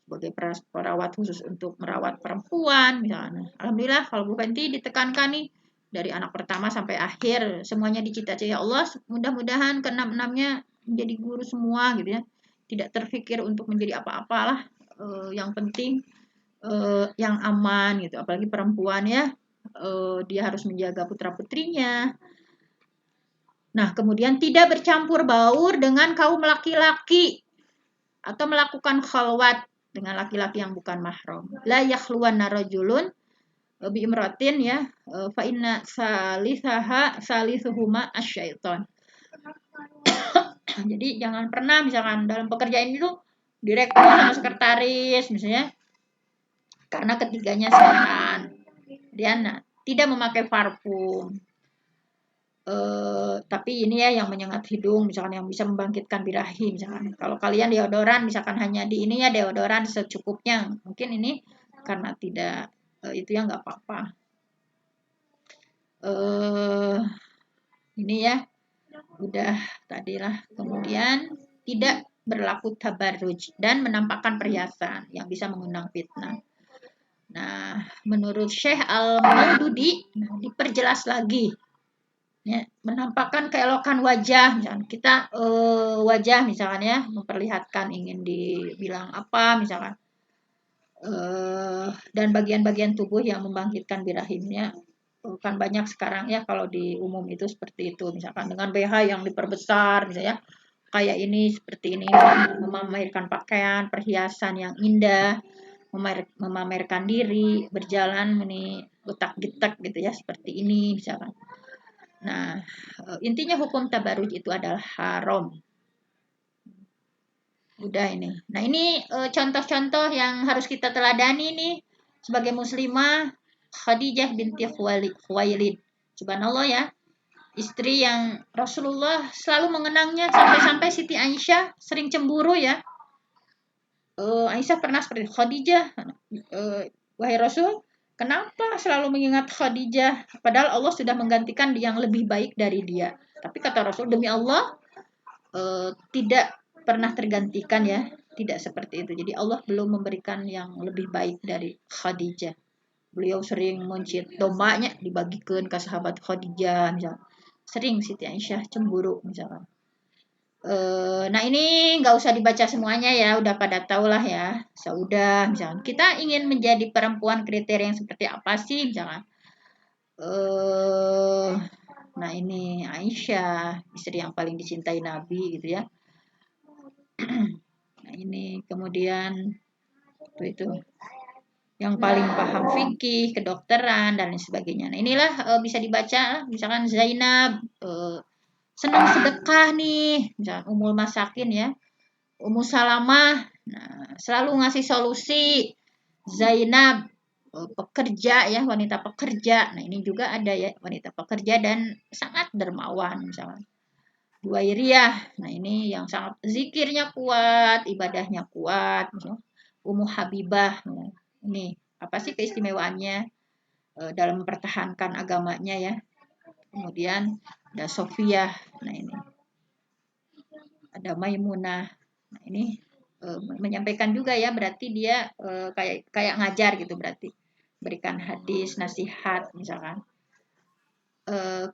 sebagai perawat khusus untuk merawat perempuan misalnya. Alhamdulillah kalau Bu Fenty ditekankan nih dari anak pertama sampai akhir semuanya dicita-cita ya Allah mudah-mudahan keenam-enamnya menjadi guru semua gitu ya. Tidak terfikir untuk menjadi apa-apalah yang penting yang aman gitu apalagi perempuan ya dia harus menjaga putra-putrinya. Nah, kemudian tidak bercampur baur dengan kaum laki-laki atau melakukan khalwat dengan laki-laki yang bukan mahram. La yakhluwanna rajulun bi imratin ya fa inna salisuhuma asyaiton. Jadi jangan pernah misalkan dalam pekerjaan itu direktur sama sekretaris misalnya karena ketiganya setan. Dia tidak memakai parfum. Tapi ini ya yang menyengat hidung misalkan yang bisa membangkitkan birahi misalkan kalau kalian deodoran misalkan hanya di ini ya deodoran secukupnya mungkin ini karena tidak itu ya nggak apa-apa ini ya udah tadilah kemudian tidak berlaku tabarruj dan menampakkan perhiasan yang bisa mengundang fitnah. Nah menurut Syekh Al-Maududi diperjelas lagi ya, menampakkan keelokan wajah misalkan kita wajah misalkan ya memperlihatkan ingin dibilang apa misalkan dan bagian-bagian tubuh yang membangkitkan birahimnya kan banyak sekarang ya kalau di umum itu seperti itu misalkan dengan BH yang diperbesar misalnya kayak ini seperti ini memamerkan pakaian perhiasan yang indah memamerkan diri berjalan ini utak-getak gitu ya seperti ini misalkan. Nah, intinya hukum tabarruj itu adalah haram. Udah ini. Nah, ini contoh-contoh yang harus kita teladani nih sebagai muslimah Khadijah binti Khuwailid. Subhanallah ya. Istri yang Rasulullah selalu mengenangnya sampai-sampai Siti Aisyah sering cemburu ya. Aisyah pernah seperti Khadijah, wahai Rasul, kenapa selalu mengingat Khadijah? Padahal Allah sudah menggantikan yang lebih baik dari dia. Tapi kata Rasul, demi Allah, tidak pernah tergantikan ya. Tidak seperti itu. Jadi Allah belum memberikan yang lebih baik dari Khadijah. Beliau sering mencit dombanya dibagikan ke sahabat Khadijah. Misalnya. Sering Siti Aisyah cemburu misalnya. Nah ini nggak usah dibaca semuanya ya, udah pada tahu lah ya. Sudah, misalnya kita ingin menjadi perempuan kriteria yang seperti apa sih, misalnya eh nah ini Aisyah, istri yang paling dicintai Nabi gitu ya. Nah ini kemudian itu yang paling paham fikih, kedokteran dan lain sebagainya. Nah inilah bisa dibaca, misalkan Zainab senang sedekah nih, misalkan Ummul Masakin ya, Ummu Salamah, nah, selalu ngasih solusi. Zainab pekerja ya, wanita pekerja. Nah ini juga ada ya, wanita pekerja dan sangat dermawan misalkan. Juwairiyah, nah ini yang sangat zikirnya kuat, ibadahnya kuat. Misalnya. Ummu Habibah, nah, ini apa sih keistimewaannya dalam mempertahankan agamanya ya. Kemudian ada Sofia, nah ini ada Maimunah, nah ini menyampaikan juga ya, berarti dia kayak ngajar gitu, berarti berikan hadis, nasihat misalkan.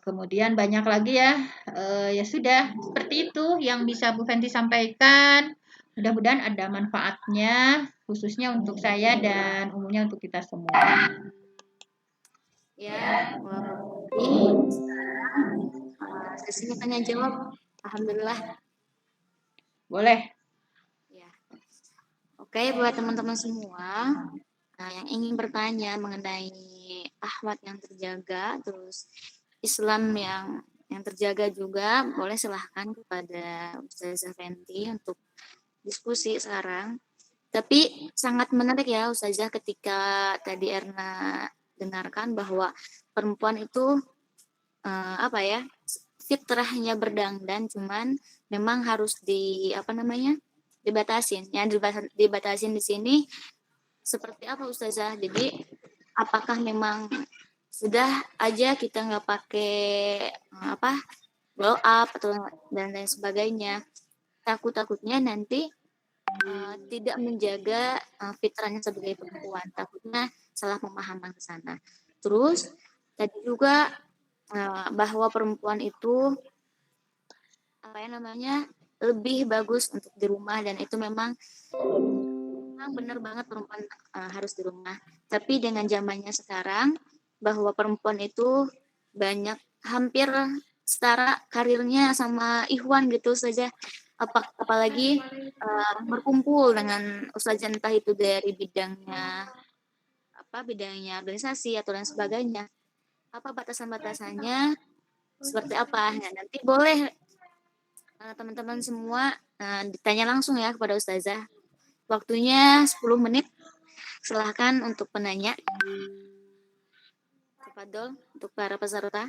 Kemudian banyak lagi ya, ya sudah seperti itu yang bisa Bu Fenty sampaikan. Mudah-mudahan ada manfaatnya, khususnya untuk saya dan umumnya untuk kita semua. Ya, jadi sekarang sesinya tanya jawab. Alhamdulillah. Boleh. Ya. Oke, buat teman-teman semua, yang ingin bertanya mengenai akhwat yang terjaga, terus Islam yang terjaga juga, boleh silahkan kepada Ustazah Fenty untuk diskusi sekarang. Tapi sangat menarik ya Ustazah ketika tadi Erna dengarkan bahwa perempuan itu apa ya, fitrahnya berdandan, cuman memang harus dibatasin. Yang dibatasin di sini seperti apa Ustazah? Jadi apakah memang sudah aja kita nggak pakai blow up atau dan lain sebagainya, takutnya nanti tidak menjaga fitrahnya sebagai perempuan, takutnya salah pemahaman ke sana. Terus tadi juga bahwa perempuan itu lebih bagus untuk di rumah, dan itu memang benar banget, perempuan harus di rumah. Tapi dengan zamannya sekarang, bahwa perempuan itu banyak, hampir setara karirnya sama Ikhwan gitu saja. Apalagi berkumpul dengan ustazah, entah itu dari bidangnya organisasi atau lain sebagainya. Apa batasan-batasannya seperti apa? Nah, nanti boleh teman-teman semua ditanya langsung ya kepada ustazah. Waktunya 10 menit. Silahkan untuk penanya. Tafadhol untuk para peserta.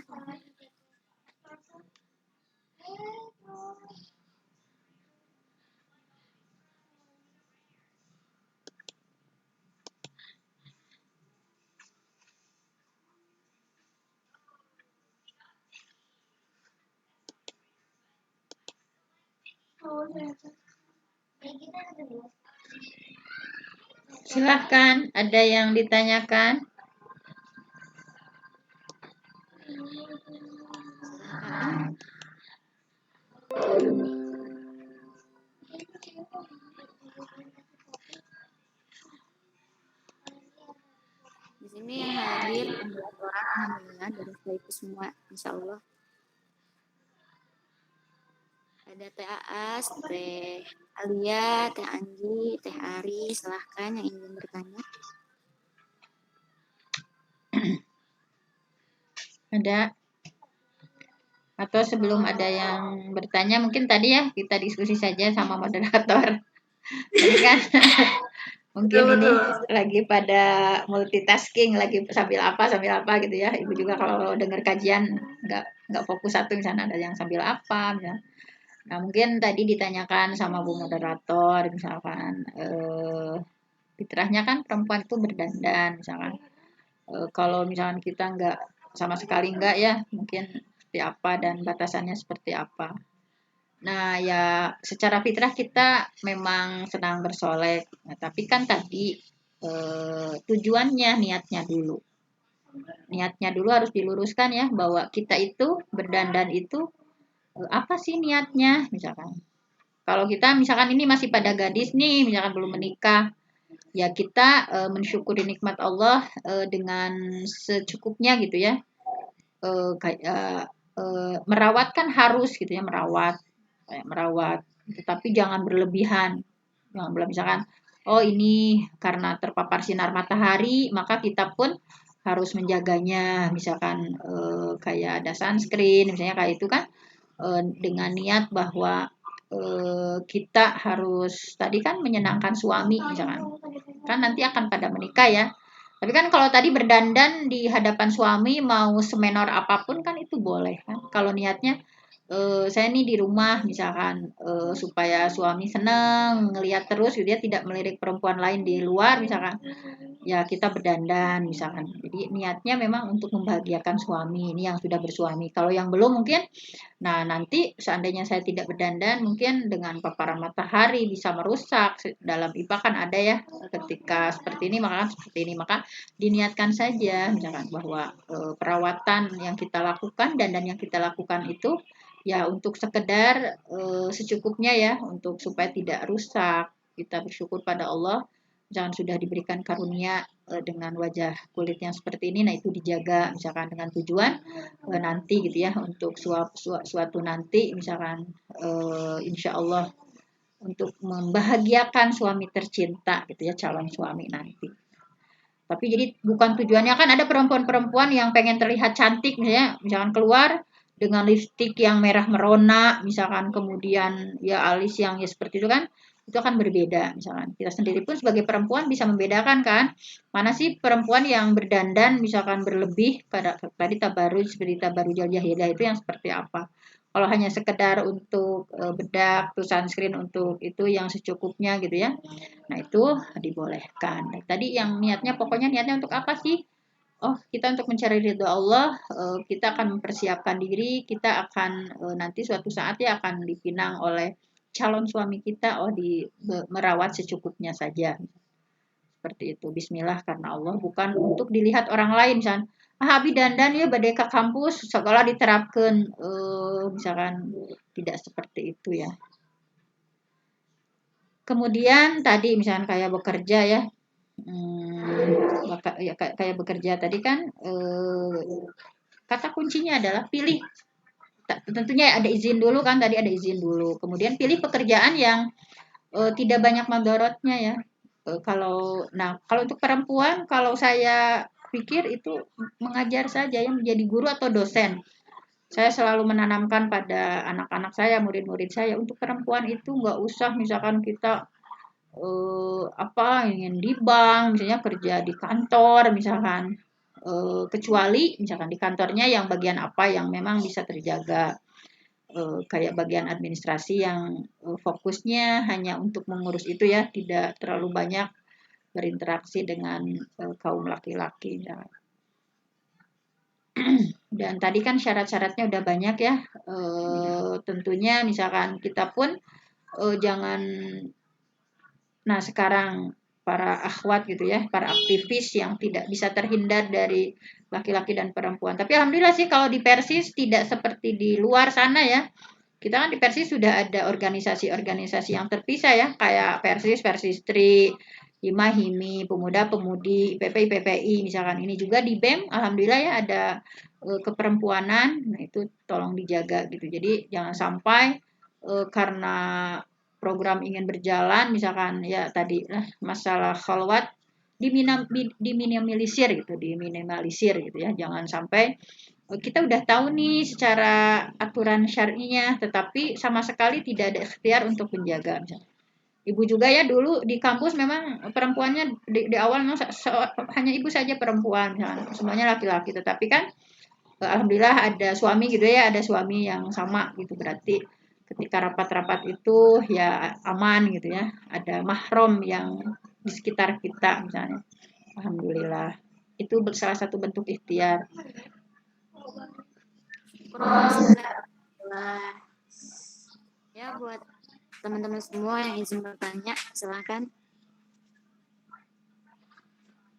Silahkan, ada yang ditanyakan? Silahkan. Di sini yang hadir 11 orang, alhamdulillah, dari itu semua, insya Allah. Ada Teh Aas, Teh Alia, Teh Anji, Teh Ari, silahkan yang ingin bertanya. Ada? Atau sebelum ada yang bertanya, mungkin tadi ya kita diskusi saja sama moderator. Tadi kan mungkin ini lagi pada multitasking, lagi sambil apa gitu ya. Ibu juga kalau dengar kajian nggak fokus satu, misalnya ada yang sambil apa misalnya. Nah mungkin tadi ditanyakan sama Bu moderator, misalkan fitrahnya kan perempuan itu berdandan, misalkan kalau misalkan kita nggak sama sekali nggak ya, mungkin seperti apa dan batasannya seperti apa. Nah ya secara fitrah kita memang senang bersolek, nah, tapi kan tadi tujuannya, niatnya dulu harus diluruskan ya, bahwa kita itu berdandan itu apa sih niatnya, misalkan kalau kita misalkan ini masih pada gadis nih, misalkan belum menikah, ya kita mensyukuri nikmat Allah dengan secukupnya gitu ya. kayak merawat kan harus gitu ya, kayak merawat, tetapi jangan berlebihan. Jangan berlebihan, misalkan, oh ini karena terpapar sinar matahari, maka kita pun harus menjaganya. Misalkan kayak ada sunscreen, misalnya kayak itu kan dengan niat bahwa kita harus tadi kan menyenangkan suami, misalkan kan nanti akan pada menikah ya. Tapi kan kalau tadi berdandan di hadapan suami mau semenor apapun kan itu boleh kan. Kalau niatnya saya nih di rumah misalkan supaya suami seneng ngelihat terus gitu, dia tidak melirik perempuan lain di luar misalkan, ya kita berdandan misalkan. Jadi niatnya memang untuk membahagiakan suami, ini yang sudah bersuami. Kalau yang belum mungkin, nah nanti seandainya saya tidak berdandan mungkin dengan paparan matahari bisa merusak. Dalam IPA kan ada ya, ketika seperti ini maka seperti ini, maka diniatkan saja misalkan bahwa perawatan yang kita lakukan, dandan yang kita lakukan itu ya untuk sekedar secukupnya ya, untuk supaya tidak rusak. Kita bersyukur pada Allah, jangan sudah diberikan karunia dengan wajah kulit yang seperti ini, nah itu dijaga misalkan dengan tujuan nanti gitu ya, untuk suatu nanti misalkan insya Allah untuk membahagiakan suami tercinta gitu ya, calon suami nanti. Tapi jadi bukan tujuannya, kan ada perempuan-perempuan yang pengen terlihat cantik misalnya, misalkan keluar dengan lipstik yang merah merona, misalkan kemudian ya alis yang ya seperti itu kan, itu akan berbeda. Misalkan kita sendiri pun sebagai perempuan bisa membedakan kan, mana sih perempuan yang berdandan misalkan berlebih pada tadi tabaruj, seperti tabaruj al-jahiliyah itu yang seperti apa. Kalau hanya sekedar untuk bedak, tuh sunscreen untuk itu yang secukupnya gitu ya. Nah, itu dibolehkan. Tadi yang niatnya, pokoknya niatnya untuk apa sih? Oh, kita untuk mencari ridho Allah, kita akan mempersiapkan diri, kita akan nanti suatu saat ya akan dipinang oleh calon suami kita, oh merawat secukupnya saja. Seperti itu. Bismillah karena Allah, bukan untuk dilihat orang lain. Misalkan, abi dandan ya badai ke kampus, sekolah diterapkan, misalkan tidak seperti itu ya. Kemudian tadi misalkan kayak bekerja ya, kayak bekerja tadi kan kata kuncinya adalah pilih. Tentunya ada izin dulu kan, tadi ada izin dulu. Kemudian pilih pekerjaan yang tidak banyak madorotnya ya. Kalau untuk perempuan, kalau saya pikir itu mengajar saja ya, menjadi guru atau dosen. Saya selalu menanamkan pada anak-anak saya, murid-murid saya, untuk perempuan itu nggak usah misalkan kita ingin di bank, misalnya kerja di kantor, misalkan kecuali misalkan di kantornya yang bagian apa yang memang bisa terjaga, kayak bagian administrasi yang fokusnya hanya untuk mengurus itu ya, tidak terlalu banyak berinteraksi dengan kaum laki-laki. Dan tadi kan syarat-syaratnya udah banyak ya, tentunya misalkan kita pun jangan. Nah, sekarang para akhwat gitu ya, para aktivis yang tidak bisa terhindar dari laki-laki dan perempuan. Tapi alhamdulillah sih kalau di Persis tidak seperti di luar sana ya. Kita kan di Persis sudah ada organisasi-organisasi yang terpisah ya, kayak Persis, Persistri, Hima, Himi, Pemuda, Pemudi, IPP, IPPI, misalkan ini juga di BEM, alhamdulillah ya ada keperempuanan, nah itu tolong dijaga gitu. Jadi jangan sampai karena program ingin berjalan, misalkan ya tadi masalah khalwat diminimalisir gitu ya. Jangan sampai kita udah tahu nih secara aturan syar'inya, tetapi sama sekali tidak ada ikhtiar untuk menjaga. Misalnya. Ibu juga ya dulu di kampus memang perempuannya di awal memang hanya ibu saja perempuan, misalnya, semuanya laki-laki. Tetapi kan alhamdulillah ada suami gitu ya, ada suami yang sama gitu, berarti ketika rapat-rapat itu ya aman gitu ya, ada mahram yang di sekitar kita misalnya, alhamdulillah itu salah satu bentuk ikhtiar. Ya, buat teman-teman semua yang izin bertanya silakan.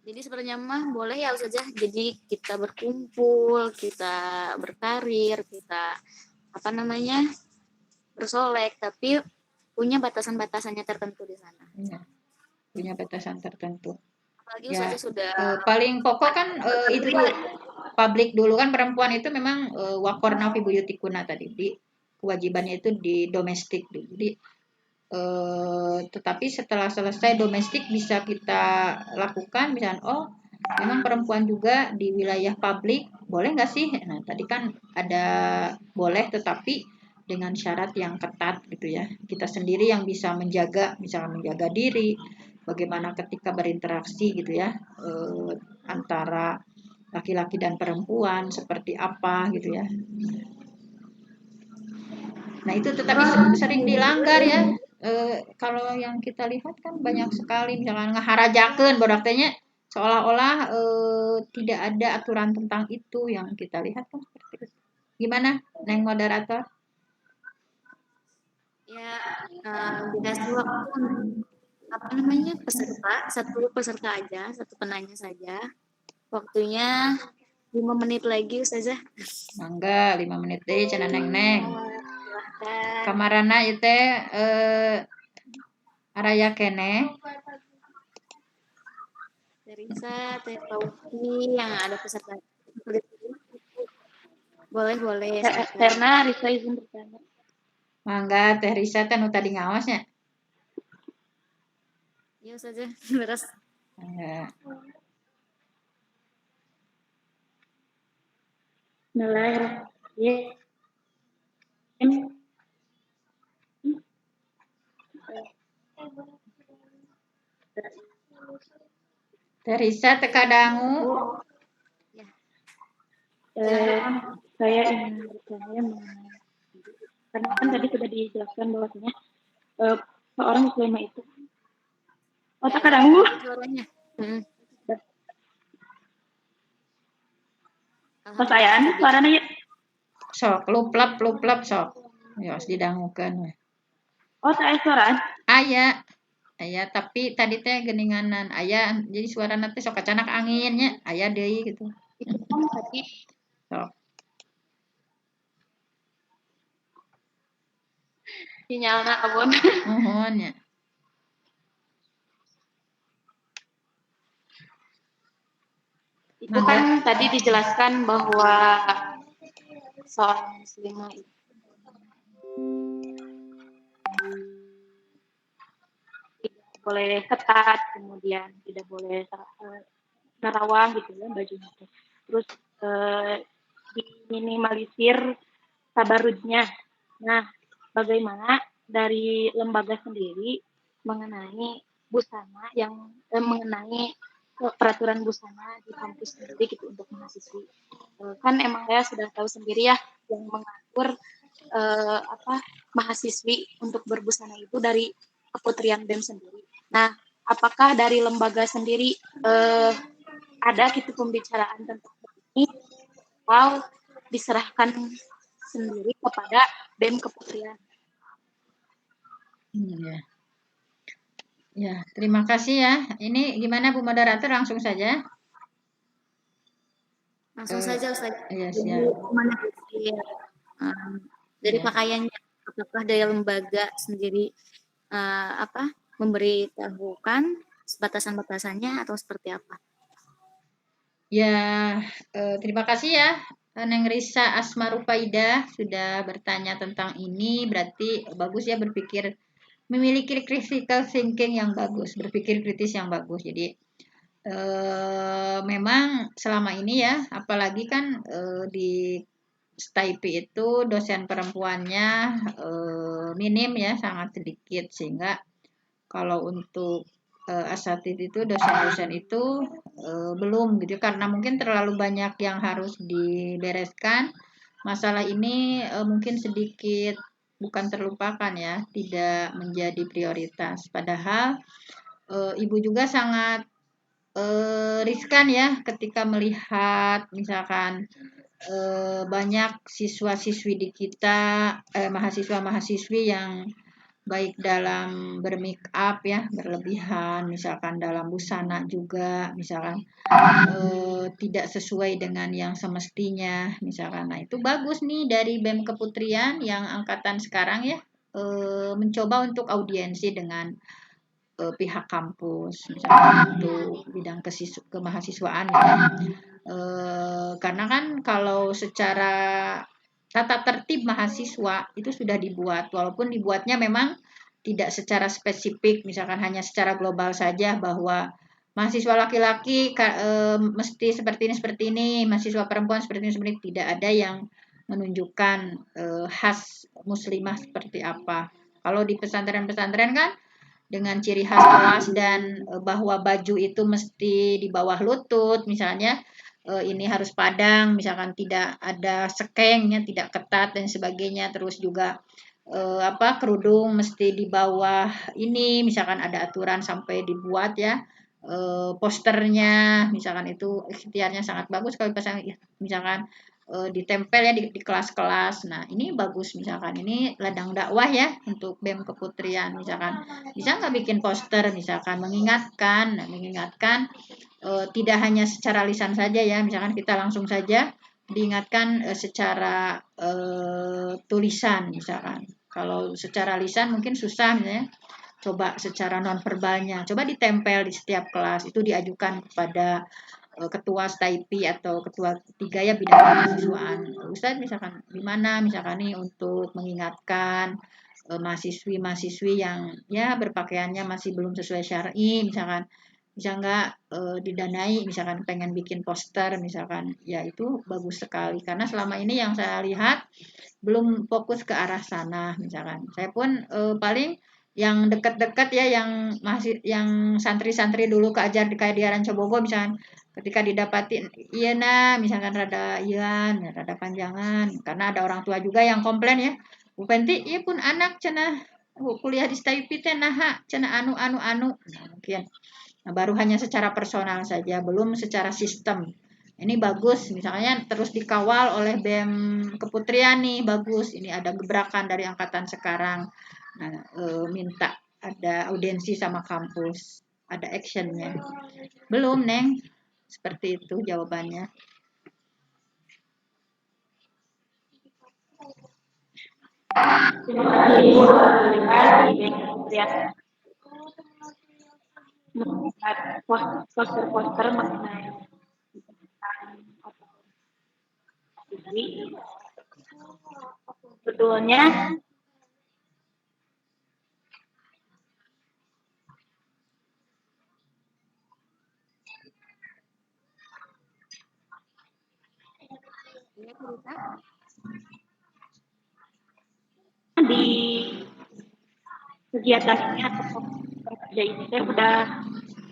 Jadi sebenarnya mah boleh ya Ustazah, jadi kita berkumpul, kita berkarir, kita bersolek, tapi punya batasan-batasannya tertentu di sana. Ya, punya batasan tertentu. Apalagi Ya, Ustazah sudah paling pokok kan itu dulu. publik dulu kan perempuan itu memang wakorna fi buyutikuna tadi di kewajibannya itu di domestik dulu. Jadi tetapi setelah selesai domestik bisa kita lakukan misalnya memang perempuan juga di wilayah publik boleh nggak sih? Nah tadi kan ada boleh tetapi dengan syarat yang ketat gitu ya. Kita sendiri yang bisa menjaga, misalnya menjaga diri, bagaimana ketika berinteraksi gitu ya antara laki-laki dan perempuan seperti apa gitu ya. Nah itu tetapi sering dilanggar ya. Kalau yang kita lihat kan banyak sekali misalkan ngaharajakeun bodaktenya seolah-olah tidak ada aturan tentang itu yang kita lihat kan seperti itu. Gimana, Neng moderator? Ya, dikasih waktu apa namanya satu peserta aja, satu penanya saja. Waktunya 5 menit lagi Ustazah. Mangga 5 menit deh cenah Neng. Silahkan. Kamarana ieu teh araya kene. Terisa, Teh Pauki yang ada peserta. Boleh. Karena Risa izin bertanya. Mangga Teh Risa teh nu tadi ngawasnya. Iya Ustazah, beres. Mangga. Bismillahirrahmanirrahim. Teh Risa teka dangu. Ya. Saya ingin bertanya mengenai karena kan tadi sudah dijelaskan bahwasanya seorang muslimah itu kadangmu suaranya. Suaranya ya. Sok luplap sok. Ya harus didangukeun we. Saya suaraan. Aya tapi tadi teh geninganan aya jadi suarana teh sok kacanak anginnya aya deui gitu. Itu kan tadi Sok. sinyalna abon. Nuhun nya. Itu kan tadi dijelaskan bahwa seorang muslimah itu tidak boleh ketat, kemudian tidak boleh nerawang gitu ya bajunya. Terus diminimalisir tabarujnya. Nah, bagaimana dari lembaga sendiri mengenai busana yang mengenai peraturan busana di kampus sendiri gitu untuk mahasiswi. Kan emang saya sudah tahu sendiri ya yang mengatur mahasiswi untuk berbusana itu dari Kementerian BEM sendiri. Nah, apakah dari lembaga sendiri ada gitu pembicaraan tentang ini atau diserahkan sendiri kepada BEM Kementerian? Ya, terima kasih ya. Ini gimana Bu Moderator langsung saja? Langsung saja Ustaz. Iya, siap. Dari pakaiannya, apakah dari lembaga sendiri memberitahukan batasan-batasannya atau seperti apa? Ya, terima kasih ya Neng Risa Asmarupaida sudah bertanya tentang ini. Berarti bagus ya berpikir memiliki critical thinking yang bagus, berpikir kritis yang bagus. Jadi memang selama ini ya, apalagi kan di STIP itu dosen perempuannya minim ya, sangat sedikit sehingga kalau untuk asatid itu dosen-dosen itu belum gitu karena mungkin terlalu banyak yang harus dibereskan. Masalah ini mungkin sedikit bukan terlupakan ya, tidak menjadi prioritas. Padahal ibu juga sangat riskan ya ketika melihat misalkan banyak siswa-siswi di kita, mahasiswa-mahasiswi yang baik dalam bermake up ya berlebihan, misalkan dalam busana juga, misalkan tidak sesuai dengan yang semestinya, misalkan. Nah itu bagus nih dari BEM Keputrian yang angkatan sekarang ya mencoba untuk audiensi dengan pihak kampus misalnya untuk bidang kemahasiswaan ya. Karena Karena kan kalau secara tata tertib mahasiswa itu sudah dibuat, walaupun dibuatnya memang tidak secara spesifik, misalkan hanya secara global saja bahwa mahasiswa laki-laki mesti seperti ini, mahasiswa perempuan seperti ini, tidak ada yang menunjukkan khas muslimah seperti apa. Kalau di pesantren-pesantren kan dengan ciri khas kelas dan bahwa baju itu mesti di bawah lutut, misalnya ini harus padang, misalkan tidak ada sekengnya, tidak ketat dan sebagainya. Terus juga kerudung mesti di bawah ini, misalkan ada aturan sampai dibuat ya posternya, misalkan itu ikhtiarnya sangat bagus kalau misalkan ditempel ya di kelas-kelas. Nah ini bagus, misalkan ini ladang dakwah ya untuk BEM Keputrian, misalkan bisa nggak bikin poster, misalkan mengingatkan tidak hanya secara lisan saja ya, misalkan kita langsung saja diingatkan secara tulisan, misalkan kalau secara lisan mungkin susah, misalnya coba secara non verbalnya, coba ditempel di setiap kelas, itu diajukan kepada ketua STAIPI atau ketua tiga ya bidang kemahasiswaan. Ustadz misalkan gimana misalkan nih untuk mengingatkan mahasiswi-mahasiswi yang ya berpakaiannya masih belum sesuai syar'i, misalkan bisa nggak didanai, misalkan pengen bikin poster, misalkan ya itu bagus sekali karena selama ini yang saya lihat belum fokus ke arah sana, misalkan saya pun paling yang dekat-dekat ya yang masih yang santri-santri dulu keajar di kayak di Arancobogo, misalkan ketika didapatin iya nah misalkan rada iya rada panjangan karena ada orang tua juga yang komplain ya, Bu Penti iya pun anak cenah kuliah di STAIPI teh nah cenah anu nah, mungkin nah, baru hanya secara personal saja, belum secara sistem. Ini bagus misalnya terus dikawal oleh BEM Keputrian nih, bagus ini ada gebrakan dari angkatan sekarang. Nah, minta ada audiensi sama kampus, ada actionnya. Belum, Neng. Seperti itu jawabannya. Terima kasih Ibu. Kemudian membuat poster-poster mengenai siswi. Sebetulnya di kegiatan ini atau kerja ini saya sudah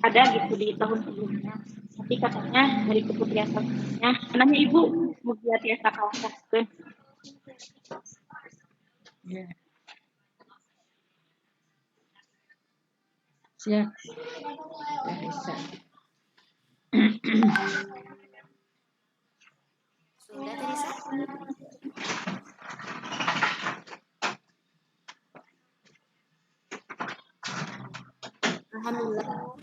ada gitu di tahun sebelumnya. Tapi katanya dari Keputrian tahunnya, nanya Ibu mau buat biasa kawasan. Ya. Siap. Ya, bisa. Sudah tadi saya. Alhamdulillah.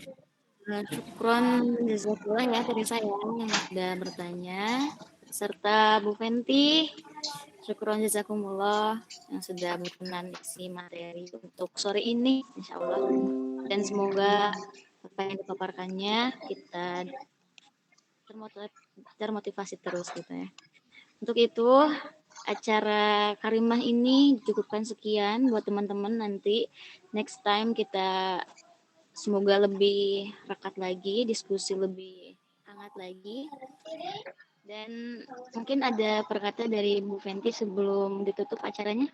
Syukron jazakallah ya tadi saya yang sudah bertanya, serta Bu Fenti. Syukron jazakumullah yang sudah berkenan isi materi untuk sore ini, insya Allah. Dan semoga apa yang dipaparkannya kita termotivasi terus gitu ya. Untuk itu acara Karimah ini cukupkan sekian buat teman-teman, nanti next time kita semoga lebih rakat lagi, diskusi lebih hangat lagi. Dan mungkin ada perkata dari Bu Fenti sebelum ditutup acaranya.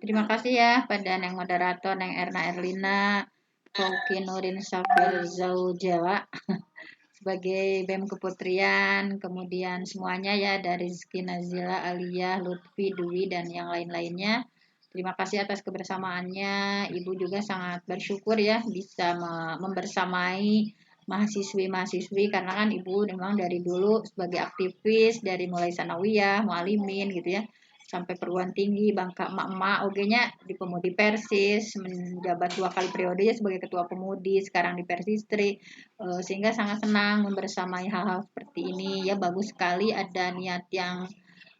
Terima kasih ya pada Neng moderator, Neng Erna Erlina, Fauki Nurin Safir Zaujawa sebagai BEM Keputrian, kemudian semuanya ya dari Rizky Nazila, Alia, Lutfi, Dwi, dan yang lain-lainnya. Terima kasih atas kebersamaannya. Ibu juga sangat bersyukur ya bisa membersamai mahasiswi-mahasiswi karena kan Ibu memang dari dulu sebagai aktivis dari mulai sanawiyah, mualimin gitu ya sampai perguruan tinggi, bangka emak-emak, ogenya di Pemudi Persis, menjabat 2 kali periode ya sebagai ketua Pemudi, sekarang di Persistri, sehingga sangat senang membersamai hal-hal seperti ini ya, bagus sekali ada niat yang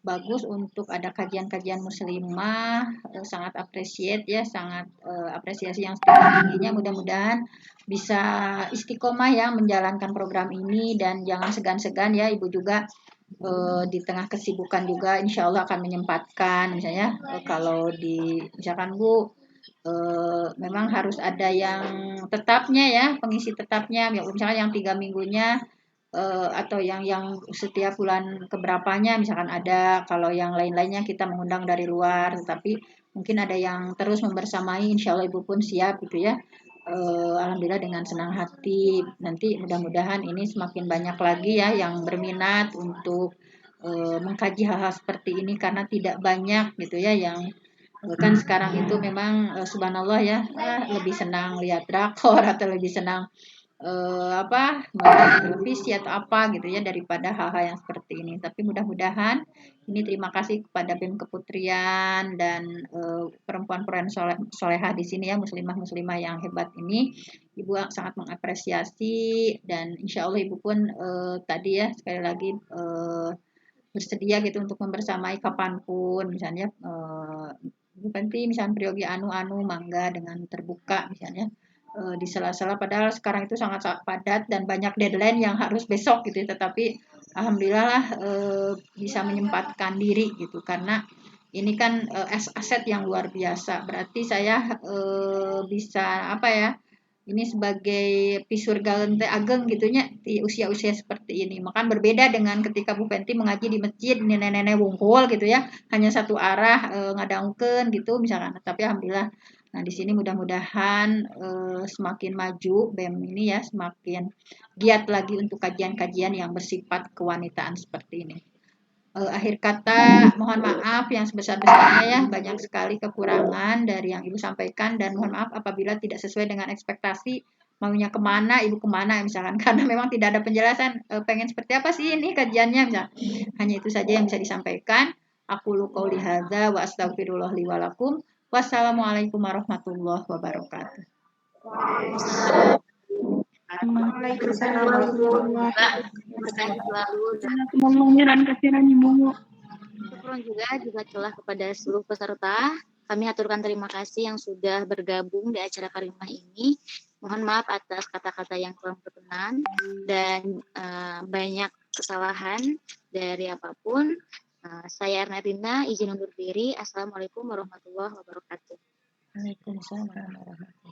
bagus untuk ada kajian-kajian muslimah, sangat appreciate ya, sangat apresiasi yang setinggi-tingginya. Mudah-mudahan bisa istiqomah ya menjalankan program ini, dan jangan segan-segan ya Ibu juga di tengah kesibukan juga insya Allah akan menyempatkan, misalnya kalau di misalkan Bu memang harus ada yang tetapnya ya, pengisi tetapnya, misalkan yang 3 minggunya atau yang setiap bulan keberapanya misalkan ada. Kalau yang lain-lainnya kita mengundang dari luar, tetapi mungkin ada yang terus membersamai, insya Allah Ibu pun siap gitu ya. Alhamdulillah dengan senang hati. Nanti mudah-mudahan ini semakin banyak lagi ya yang berminat untuk mengkaji hal-hal seperti ini, karena tidak banyak gitu ya yang kan sekarang itu memang subhanallah ya, lebih senang lihat drakor atau lebih senang melihat televisi atau apa gitu ya daripada hal-hal yang seperti ini. Tapi mudah-mudahan ini terima kasih kepada BEM Keputrian dan perempuan-perempuan solehah di sini ya, muslimah-muslimah yang hebat ini. Ibu sangat mengapresiasi, dan insya Allah Ibu pun tadi ya sekali lagi bersedia gitu untuk membersamai kapanpun, misalnya Bu Penti misalnya periogi anu mangga dengan terbuka misalnya di sela-sela, padahal sekarang itu sangat padat dan banyak deadline yang harus besok gitu ya, tetapi alhamdulillah lah bisa menyempatkan diri gitu, karena ini kan aset yang luar biasa. Berarti saya bisa apa ya, ini sebagai pisur galente ageng gitunya di usia-usia seperti ini. Maka berbeda dengan ketika Bu Penti mengaji di masjid, nenek-nenek wungkul gitu ya, hanya satu arah ngadangkeun gitu misalkan. Tapi alhamdulillah, nah di sini mudah-mudahan semakin maju BEM ini ya, semakin giat lagi untuk kajian-kajian yang bersifat kewanitaan seperti ini. Akhir kata, mohon maaf yang sebesar-besarnya ya, banyak sekali kekurangan dari yang Ibu sampaikan, dan mohon maaf apabila tidak sesuai dengan ekspektasi, maunya kemana, Ibu kemana misalkan, karena memang tidak ada penjelasan pengen seperti apa sih ini kajiannya, misal. Hanya itu saja yang bisa disampaikan. Aku qouli hadza wa astaghfirullah li wa lakum. Wassalamualaikum warahmatullahi wabarakatuh. Waalaikumsalam. Waalaikumsalam Mbak, warahmatullahi terima kasih selalu, dan wabarakatuh. Dan kasirannya bungu. syukur juga telah kepada seluruh peserta. Kami aturkan terima kasih yang sudah bergabung di acara Karimah ini. Mohon maaf atas kata-kata yang kurang berkenan dan banyak kesalahan dari apapun. Saya Ernatina, izin undur diri. Assalamualaikum warahmatullahi wabarakatuh. Waalaikumsalam warahmatullahi wabarakatuh.